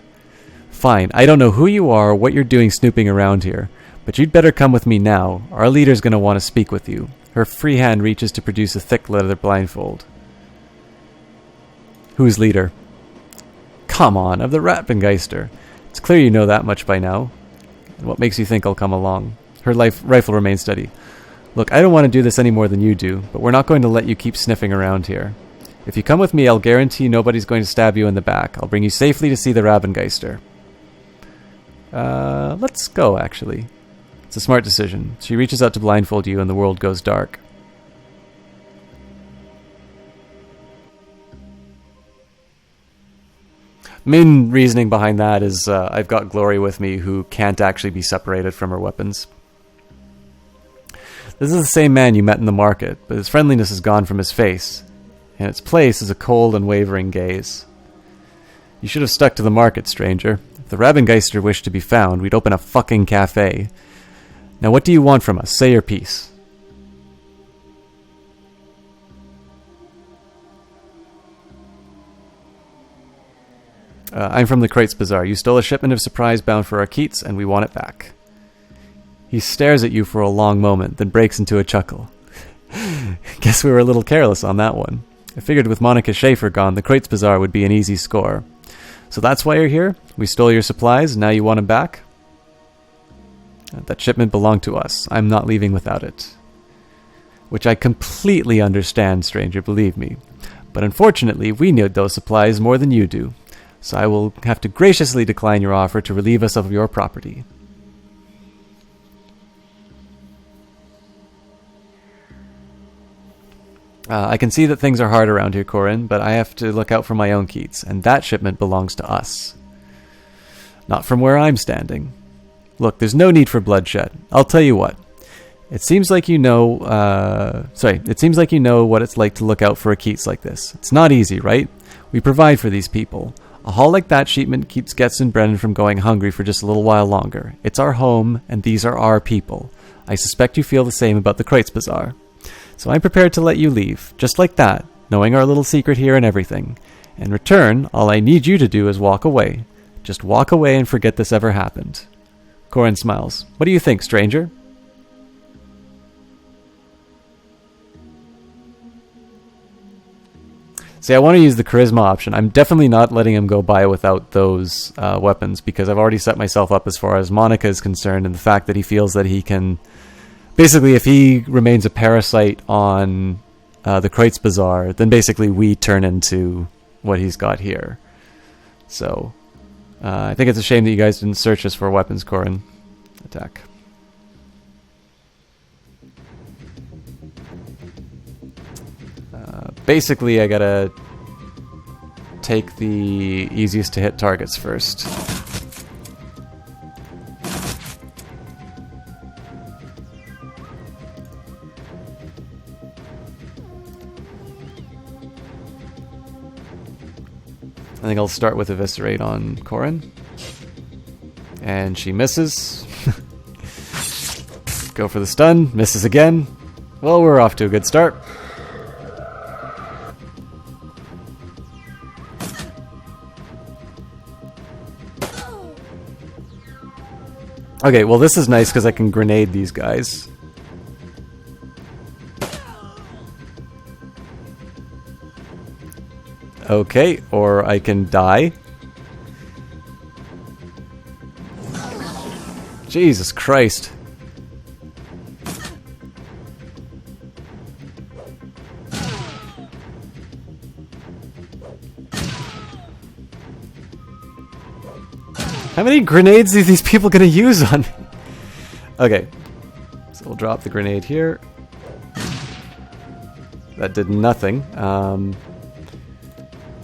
Fine, I don't know who you are or what you're doing snooping around here, but you'd better come with me now. Our leader's going to want to speak with you. Her free hand reaches to produce a thick leather blindfold. Who's leader? Come on, of the Ratbengeister. It's clear you know that much by now. What makes you think I'll come along? Her rifle remains steady. Look, I don't want to do this any more than you do, but we're not going to let you keep sniffing around here. If you come with me, I'll guarantee nobody's going to stab you in the back. I'll bring you safely to see the Rabengeister. Let's go, actually. It's a smart decision. She reaches out to blindfold you and the world goes dark. Main reasoning behind that is I've got Glory with me who can't actually be separated from her weapons. This is the same man you met in the market, but his friendliness is gone from his face. In its place is a cold and wavering gaze. You should have stuck to the market, stranger. If the Rabengeister wished to be found, we'd open a fucking cafe. Now what do you want from us? Say your piece. I'm from the Kreitz Bazaar. You stole a shipment of supplies bound for our Keats, and we want it back. He stares at you for a long moment, then breaks into a chuckle. Guess we were a little careless on that one. I figured with Monica Schaefer gone, the Kreitz Bazaar would be an easy score. So that's why you're here? We stole your supplies, and now you want them back? That shipment belonged to us. I'm not leaving without it. Which I completely understand, stranger, believe me. But unfortunately, we need those supplies more than you do. So I will have to graciously decline your offer to relieve us of your property. I can see that things are hard around here, Corin, but I have to look out for my own Keats, and that shipment belongs to us. Not from where I'm standing. Look, there's no need for bloodshed. I'll tell you what. It seems like you know what it's like to look out for a Keats like this. It's not easy, right? We provide for these people. A haul like that shipment keeps Getz and Brennan from going hungry for just a little while longer. It's our home, and these are our people. I suspect you feel the same about the Kreitz Bazaar. So I'm prepared to let you leave, just like that, knowing our little secret here and everything. In return, all I need you to do is walk away. Just walk away and forget this ever happened. Corin smiles. What do you think, stranger? See, I want to use the charisma option. I'm definitely not letting him go by without those weapons, because I've already set myself up as far as Monica is concerned, and the fact that he feels that he can... Basically, if he remains a parasite on the Kreitz Bazaar, then basically we turn into what he's got here. So, I think it's a shame that you guys didn't search us for weapons, Corin. Attack. Basically, I gotta take the easiest to hit targets first. I think I'll start with Eviscerate on Corin. And she misses. Go for the stun. Misses again. Well, we're off to a good start. Okay, well this is nice because I can grenade these guys. Okay, or I can die. Jesus Christ. How many grenades are these people going to use on me? Okay, so we'll drop the grenade here. That did nothing.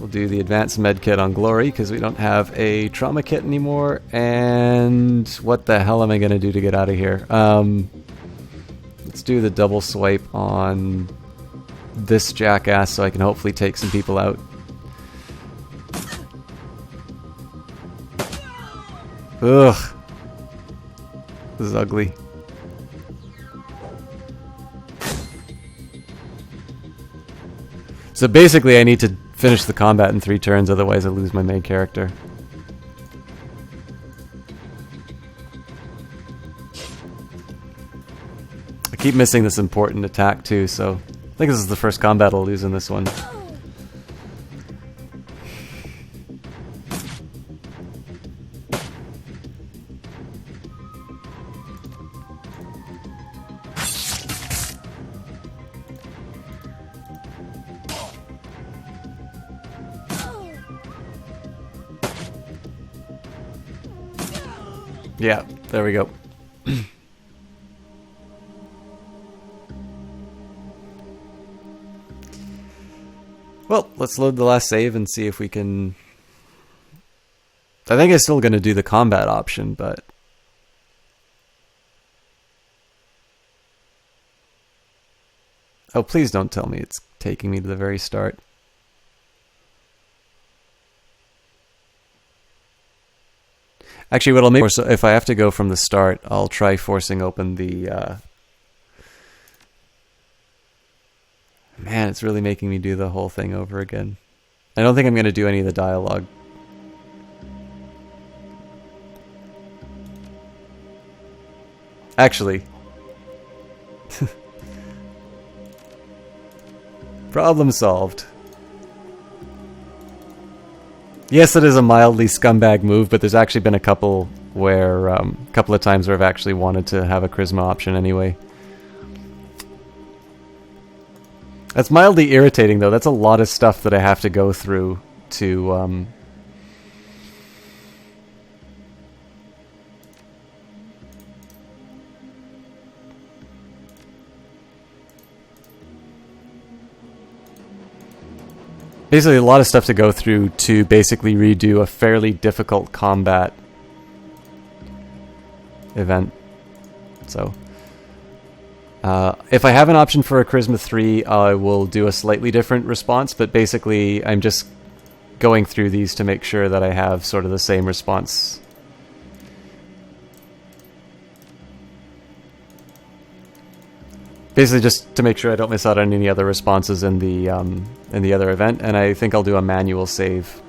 We'll do the advanced med kit on Glory because we don't have a trauma kit anymore. And what the hell am I going to do to get out of here? Let's do the double swipe on this jackass so I can hopefully take some people out. Ugh. This is ugly. So basically I need to finish the combat in 3 turns, otherwise I lose my main character. I keep missing this important attack too, so I think this is the first combat I'll lose in this one. Yeah, there we go. Well, let's load the last save and see if we can... I think I'm still going to do the combat option, but... Oh, please don't tell me it's taking me to the very start. Actually, what I'll make, so if I have to go from the start, I'll try forcing open the... Man, it's really making me do the whole thing over again. I don't think I'm going to do any of the dialogue. Actually. Problem solved. Yes, it is a mildly scumbag move, but there's actually been a couple where, couple of times where I've actually wanted to have a charisma option anyway. That's mildly irritating, though. That's a lot of stuff that I have to go through to, basically a lot of stuff to go through to basically redo a fairly difficult combat event. So... if I have an option for a Charisma 3, I will do a slightly different response, but basically I'm just going through these to make sure that I have sort of the same response. Basically just to make sure I don't miss out on any other responses in the other event, and I think I'll do a manual save.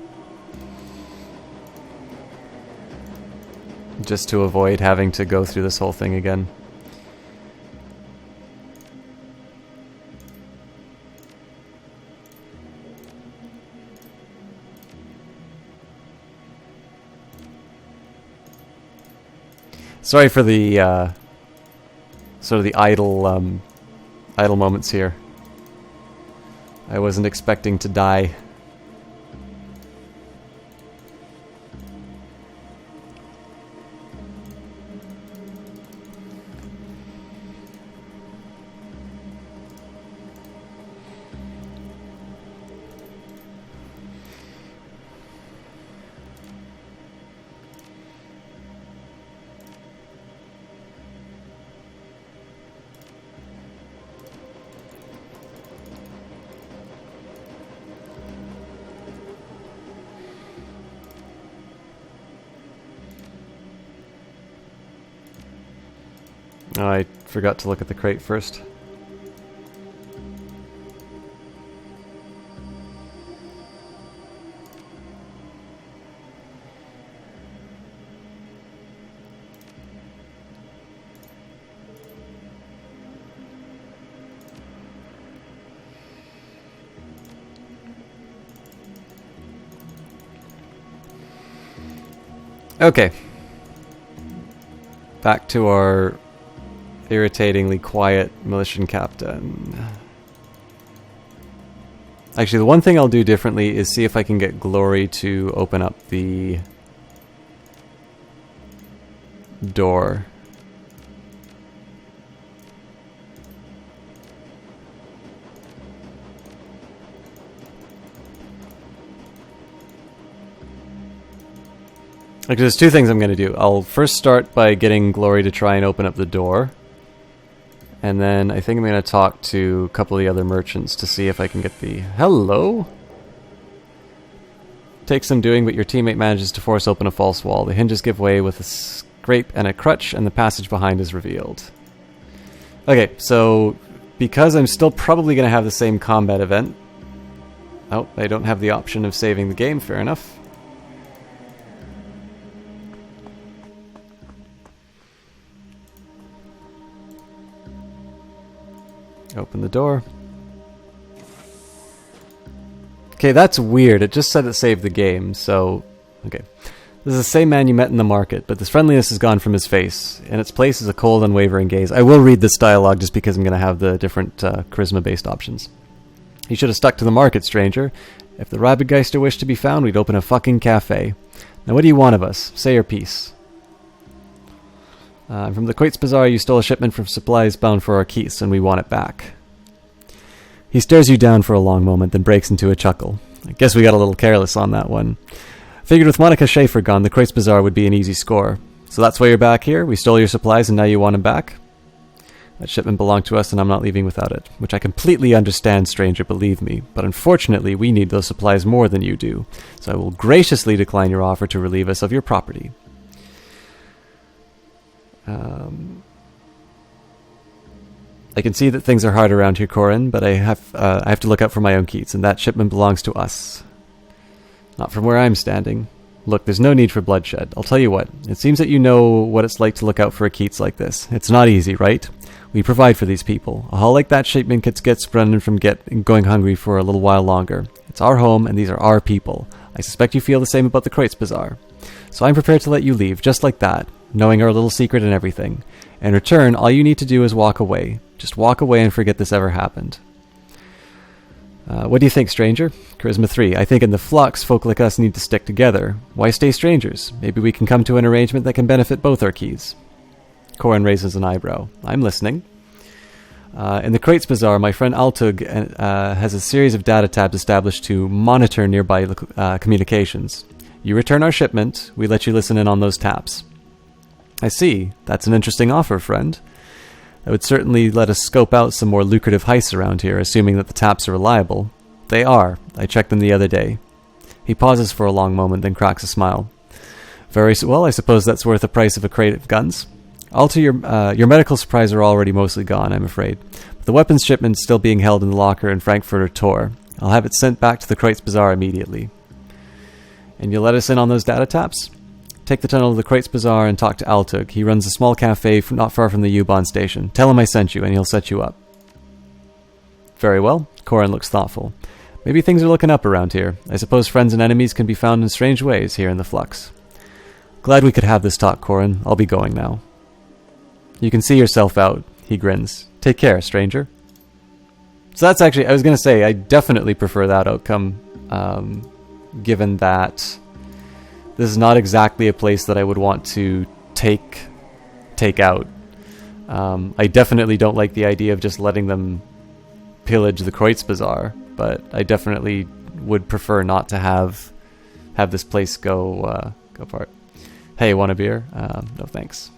Just to avoid having to go through this whole thing again. Sorry for the sort of the idle moments here. I wasn't expecting to die. Oh, I forgot to look at the crate first. Okay. Back to our irritatingly quiet militia captain. Actually, the one thing I'll do differently is see if I can get Glory to open up the door. Like, there's two things I'm going to do. I'll first start by getting Glory to try and open up the door. And then I think I'm going to talk to a couple of the other merchants to see if I can get the... Hello? Takes some doing, but your teammate manages to force open a false wall. The hinges give way with a scrape and a crutch, and the passage behind is revealed. Okay, so because I'm still probably going to have the same combat event... Oh, I don't have the option of saving the game, fair enough. Open the door. Okay, that's weird. It just said it saved the game, so... Okay. This is the same man you met in the market, but this friendliness is gone from his face. In its place is a cold, unwavering gaze. I will read this dialogue just because I'm going to have the different charisma-based options. You should have stuck to the market, stranger. If the Rabidgeister wished to be found, we'd open a fucking cafe. Now what do you want of us? Say your piece. From the Quates Bazaar, you stole a shipment from supplies bound for Arquise, and we want it back. He stares you down for a long moment, then breaks into a chuckle. I guess we got a little careless on that one. Figured with Monica Schaefer gone, the Quates Bazaar would be an easy score. So that's why you're back here? We stole your supplies and now you want them back? That shipment belonged to us and I'm not leaving without it. Which I completely understand, stranger, believe me. But unfortunately, we need those supplies more than you do. So I will graciously decline your offer to relieve us of your property. I can see that things are hard around here, Corin, but I have to look out for my own keys, and that shipment belongs to us. Not from where I'm standing. Look, there's no need for bloodshed. I'll tell you what, it seems that you know what it's like to look out for a Keats like this. It's not easy, right? We provide for these people. A haul like that shipment gets running from going hungry for a little while longer. It's our home, and these are our people. I suspect you feel the same about the Quates Bazaar. So I'm prepared to let you leave, just like that, knowing our little secret and everything. In return, all you need to do is walk away. Just walk away and forget this ever happened. What do you think, stranger? Charisma 3. I think in the flux, folk like us need to stick together. Why stay strangers? Maybe we can come to an arrangement that can benefit both our keys. Corin raises an eyebrow. I'm listening. In the Quates Bazaar, my friend Altug has a series of data tabs established to monitor nearby communications. You return our shipment, we let you listen in on those taps. I see. That's an interesting offer, friend. That would certainly let us scope out some more lucrative heists around here, assuming that the taps are reliable. They are. I checked them the other day. He pauses for a long moment, then cracks a smile. Very well, I suppose that's worth the price of a crate of guns. Alter, your medical supplies are already mostly gone, I'm afraid. But the weapons shipment's still being held in the locker in Frankfurter Tor. I'll have it sent back to the Quates Bazaar immediately. And you'll let us in on those data taps? Take the tunnel to the Quates Bazaar and talk to Altug. He runs a small cafe not far from the U-Bahn station. Tell him I sent you, and he'll set you up. Very well. Corin looks thoughtful. Maybe things are looking up around here. I suppose friends and enemies can be found in strange ways here in the Flux. Glad we could have this talk, Corin. I'll be going now. You can see yourself out. He grins. Take care, stranger. So that's actually... I was going to say, I definitely prefer that outcome, given that... This is not exactly a place that I would want to take out. I definitely don't like the idea of just letting them pillage the Quates Bazaar, but I definitely would prefer not to have this place go apart. Hey, want a beer? No thanks.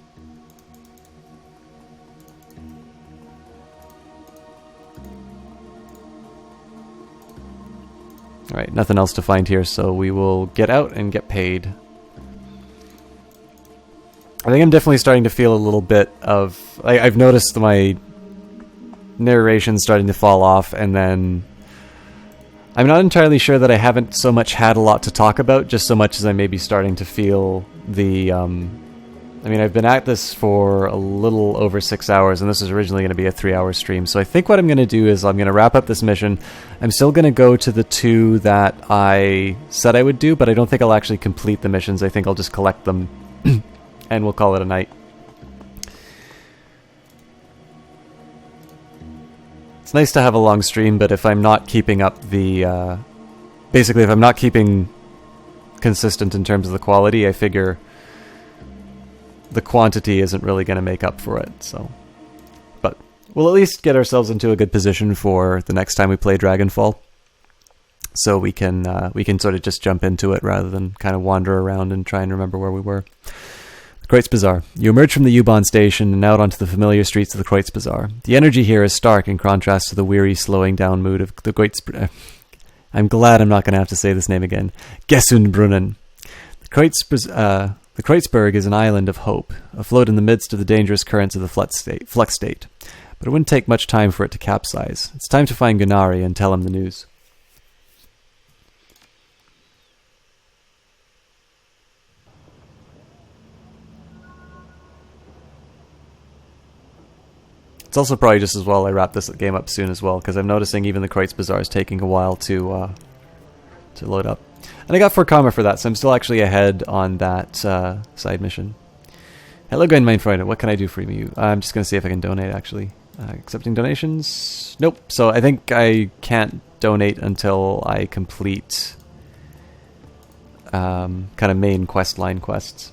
Alright, nothing else to find here, so we will get out and get paid. I think I'm definitely starting to feel a little bit of... I've noticed my narration starting to fall off, and then... I'm not entirely sure that I haven't so much had a lot to talk about, just so much as I may be starting to feel the... I mean, I've been at this for a little over 6 hours, and this is originally going to be a 3-hour stream. So I think what I'm going to do is I'm going to wrap up this mission. I'm still going to go to the 2 that I said I would do, but I don't think I'll actually complete the missions. I think I'll just collect them, and we'll call it a night. It's nice to have a long stream, but if I'm not keeping up the... basically, if I'm not keeping consistent in terms of the quality, I figure... the quantity isn't really going to make up for it, so... But we'll at least get ourselves into a good position for the next time we play Dragonfall. so we can sort of just jump into it rather than kind of wander around and try and remember where we were. The Kreutz Bazaar. You emerge from the U-Bahn station and out onto the familiar streets of the Kreutz Bazaar. The energy here is stark in contrast to the weary, slowing down mood of the Kreutz... I'm glad I'm not going to have to say this name again. Gesundbrunnen. The Kreutzberg is an island of hope, afloat in the midst of the dangerous currents of the flux state. But it wouldn't take much time for it to capsize. It's time to find Gunari and tell him the news. It's also probably just as well I wrap this game up soon as well, because I'm noticing even the Kreutz Bazaar is taking a while to load up. And I got 4 karma for that, so I'm still actually ahead on that side mission. Hello, Gwen Mainfreund. What can I do for you? I'm just going to see if I can donate, actually. Accepting donations? Nope. So I think I can't donate until I complete kind of main quest line quests.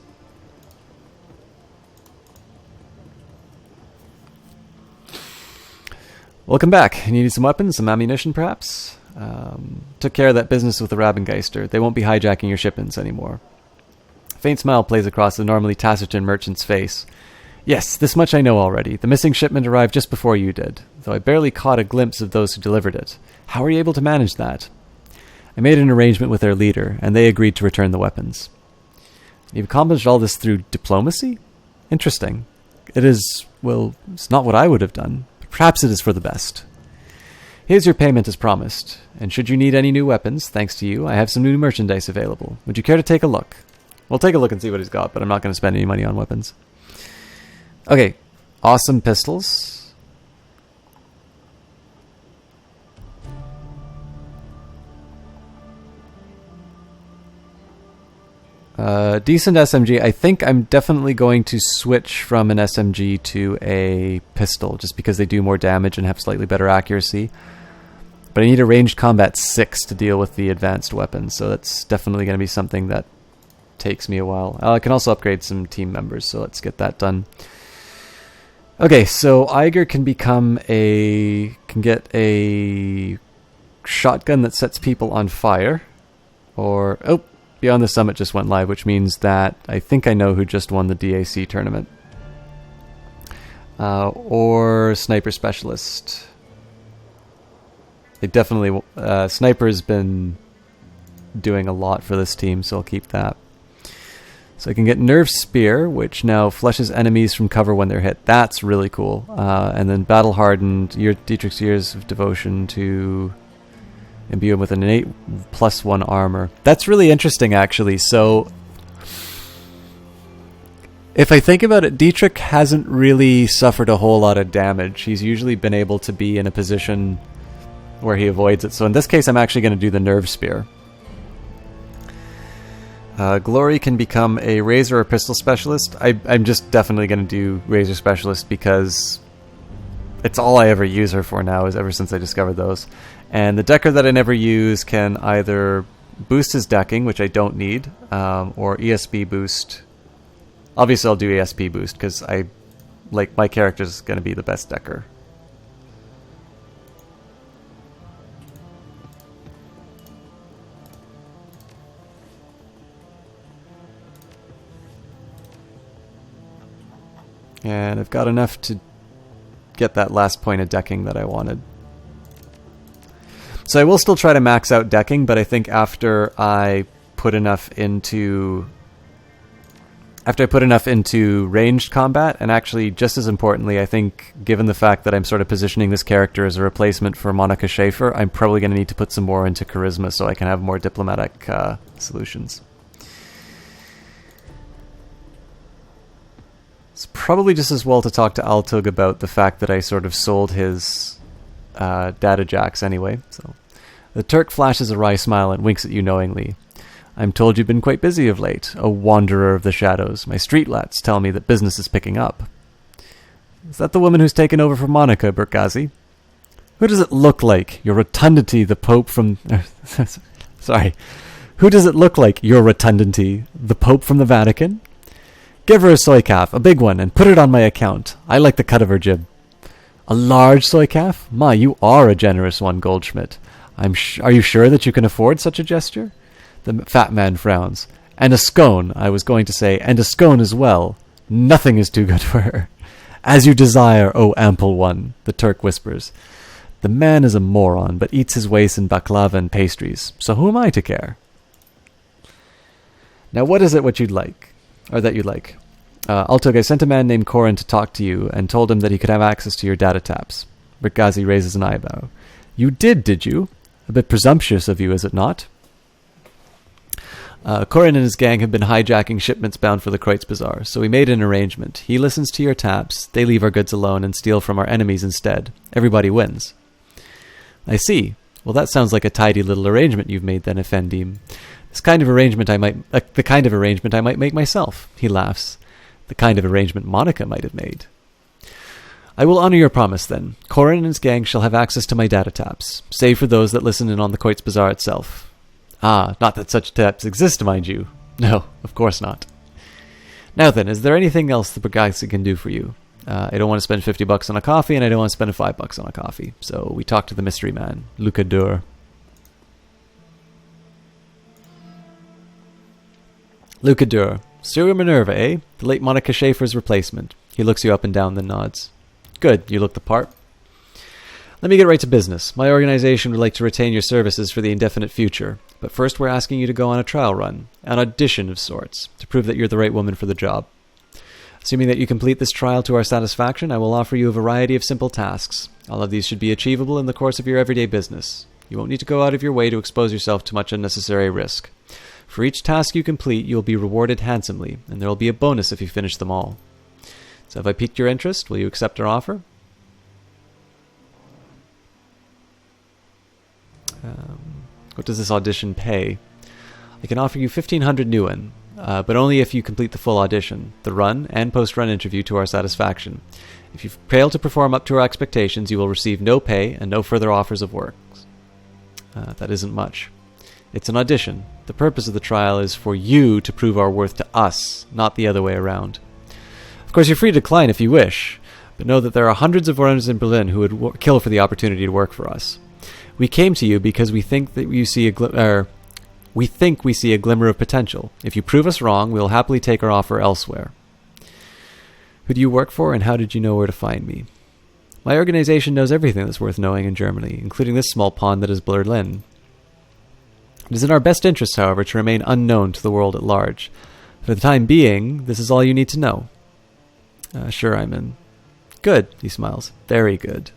Welcome back. You needed some weapons, some ammunition, perhaps? Took care of that business with the Rabengeister. They won't be hijacking your shipments anymore. A faint smile plays across the normally taciturn merchant's face. Yes, this much I know already. The missing shipment arrived just before you did, though I barely caught a glimpse of those who delivered it. How were you able to manage that? I made an arrangement with their leader, and they agreed to return the weapons. You've accomplished all this through diplomacy? Interesting. It is, well, it's not what I would have done. Perhaps it is for the best. Here's your payment as promised, and should you need any new weapons, thanks to you, I have some new merchandise available. Would you care to take a look? We'll take a look and see what he's got, but I'm not going to spend any money on weapons. Okay, awesome pistols. Decent SMG. I think I'm definitely going to switch from an SMG to a pistol, just because they do more damage and have slightly better accuracy. But I need a ranged combat 6 to deal with the advanced weapons, so that's definitely going to be something that takes me a while. I can also upgrade some team members, so let's get that done. Okay, so Eiger can get a shotgun that sets people on fire, or Beyond the Summit just went live, which means that I think I know who just won the DAC tournament. Or Sniper Specialist. They definitely... Sniper's been doing a lot for this team, so I'll keep that. So I can get Nerve Spear, which now flushes enemies from cover when they're hit. That's really cool. And then Battle Hardened, Dietrich's Years of Devotion to... imbue him with an innate +1 armor. That's really interesting, actually. So, if I think about it, Dietrich hasn't really suffered a whole lot of damage. He's usually been able to be in a position where he avoids it. So in this case, I'm actually going to do the Nerve Spear. Glory can become a Razor or Pistol Specialist. I'm just definitely going to do Razor Specialist because it's all I ever use her for now, is ever since I discovered those. And the decker that I never use can either boost his decking, which I don't need, or ESP boost. Obviously I'll do ESP boost because my character's going to be the best decker. And I've got enough to get that last point of decking that I wanted. So I will still try to max out decking, but I think after I put enough into ranged combat, and actually just as importantly, I think given the fact that I'm sort of positioning this character as a replacement for Monica Schaefer, I'm probably going to need to put some more into charisma so I can have more diplomatic solutions. It's probably just as well to talk to Altug about the fact that I sort of sold his data jacks anyway. So the Turk flashes a wry smile and winks at you knowingly. I'm told you've been quite busy of late, a wanderer of the shadows. My street lats tell me that business is picking up. Is that the woman who's taken over from Monica, Berkazi? Who does it look like? Your rotundity, the Pope from... Sorry. Who does it look like, your rotundity, the Pope from the Vatican? Give her a soy calf, a big one, and put it on my account. I like the cut of her jib. A large soy calf? Ma, you are a generous one, Goldschmidt. Are you sure that you can afford such a gesture? The fat man frowns. And a scone, I was going to say, and a scone as well. Nothing is too good for her. As you desire, O ample one, the Turk whispers. The man is a moron, but eats his weight in baklava and pastries, so who am I to care? Now what is it that you'd like? Altug, I sent a man named Korin to talk to you, and told him that he could have access to your data taps. Rikazi raises an eyebrow. You did you? A bit presumptuous of you, is it not? Korin and his gang have been hijacking shipments bound for the Kreutz Bazaar, so we made an arrangement. He listens to your taps, they leave our goods alone and steal from our enemies instead. Everybody wins. I see. Well, that sounds like a tidy little arrangement you've made then, Effendim. The kind of arrangement I might make myself. He laughs. The kind of arrangement Monica might have made. I will honor your promise, then. Korin and his gang shall have access to my data taps, save for those that listen in on the Kreutz Bazaar itself. Ah, not that such taps exist, mind you. No, of course not. Now then, is there anything else the Brigasi can do for you? I don't want to spend $50 on a coffee, and I don't want to spend $5 on a coffee. So we talk to the mystery man, Luca Dur. Luca Dur. Stuart Minerva, eh? The late Monica Schaefer's replacement. He looks you up and down, then nods. Good, you look the part. Let me get right to business. My organization would like to retain your services for the indefinite future, but first we're asking you to go on a trial run, an audition of sorts, to prove that you're the right woman for the job. Assuming that you complete this trial to our satisfaction, I will offer you a variety of simple tasks. All of these should be achievable in the course of your everyday business. You won't need to go out of your way to expose yourself to much unnecessary risk. For each task you complete, you will be rewarded handsomely, and there will be a bonus if you finish them all. So have I piqued your interest? Will you accept our offer? What does this audition pay? I can offer you 1,500 Nguyen, but only if you complete the full audition, the run, and post-run interview to our satisfaction. If you fail to perform up to our expectations, you will receive no pay and no further offers of work. That isn't much. It's an audition. The purpose of the trial is for you to prove our worth to us, not the other way around. Of course, you're free to decline if you wish, but know that there are hundreds of runners in Berlin who would kill for the opportunity to work for us. We came to you because we think that we see a glimmer of potential. If you prove us wrong, we will happily take our offer elsewhere. Who do you work for, and how did you know where to find me? My organization knows everything that's worth knowing in Germany, including this small pond that is Berlin. It is in our best interest, however, to remain unknown to the world at large. For the time being, this is all you need to know. Sure, I'm in. Good, he smiles. Very good.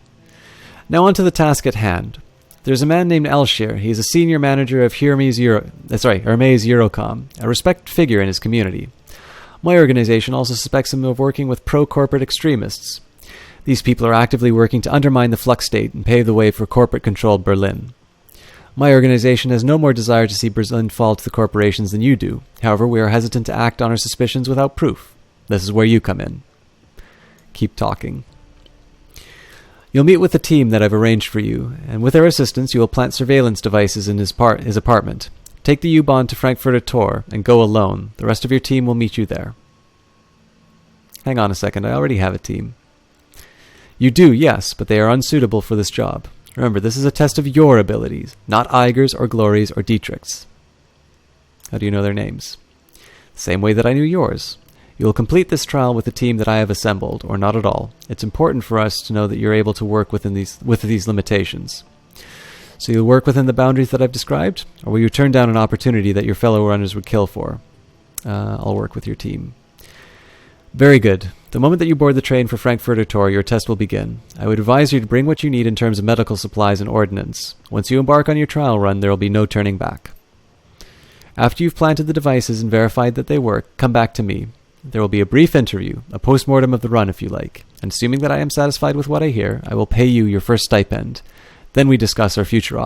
Now on to the task at hand. There's a man named Elshir. He's a senior manager of Hermes Eurocom, a respected figure in his community. My organization also suspects him of working with pro-corporate extremists. These people are actively working to undermine the Flux state and pave the way for corporate-controlled Berlin. My organization has no more desire to see Berlin fall to the corporations than you do. However, we are hesitant to act on our suspicions without proof. This is where you come in. Keep talking. You'll meet with the team that I've arranged for you, and with their assistance you will plant surveillance devices in his apartment. Take the U-Bahn to Frankfurter Tor, and go alone. The rest of your team will meet you there. Hang on a second, I already have a team. You do, yes, but they are unsuitable for this job. Remember, this is a test of your abilities, not Eiger's or Glory's or Dietrich's. How do you know their names? The same way that I knew yours. You will complete this trial with the team that I have assembled, or not at all. It's important for us to know that you're able to work with these limitations. So you'll work within the boundaries that I've described, or will you turn down an opportunity that your fellow runners would kill for? I'll work with your team. Very good. The moment that you board the train for Frankfurter Tor, your test will begin. I would advise you to bring what you need in terms of medical supplies and ordnance. Once you embark on your trial run, there will be no turning back. After you've planted the devices and verified that they work, come back to me. There will be a brief interview, a post-mortem of the run if you like, and assuming that I am satisfied with what I hear, I will pay you your first stipend. Then we discuss our future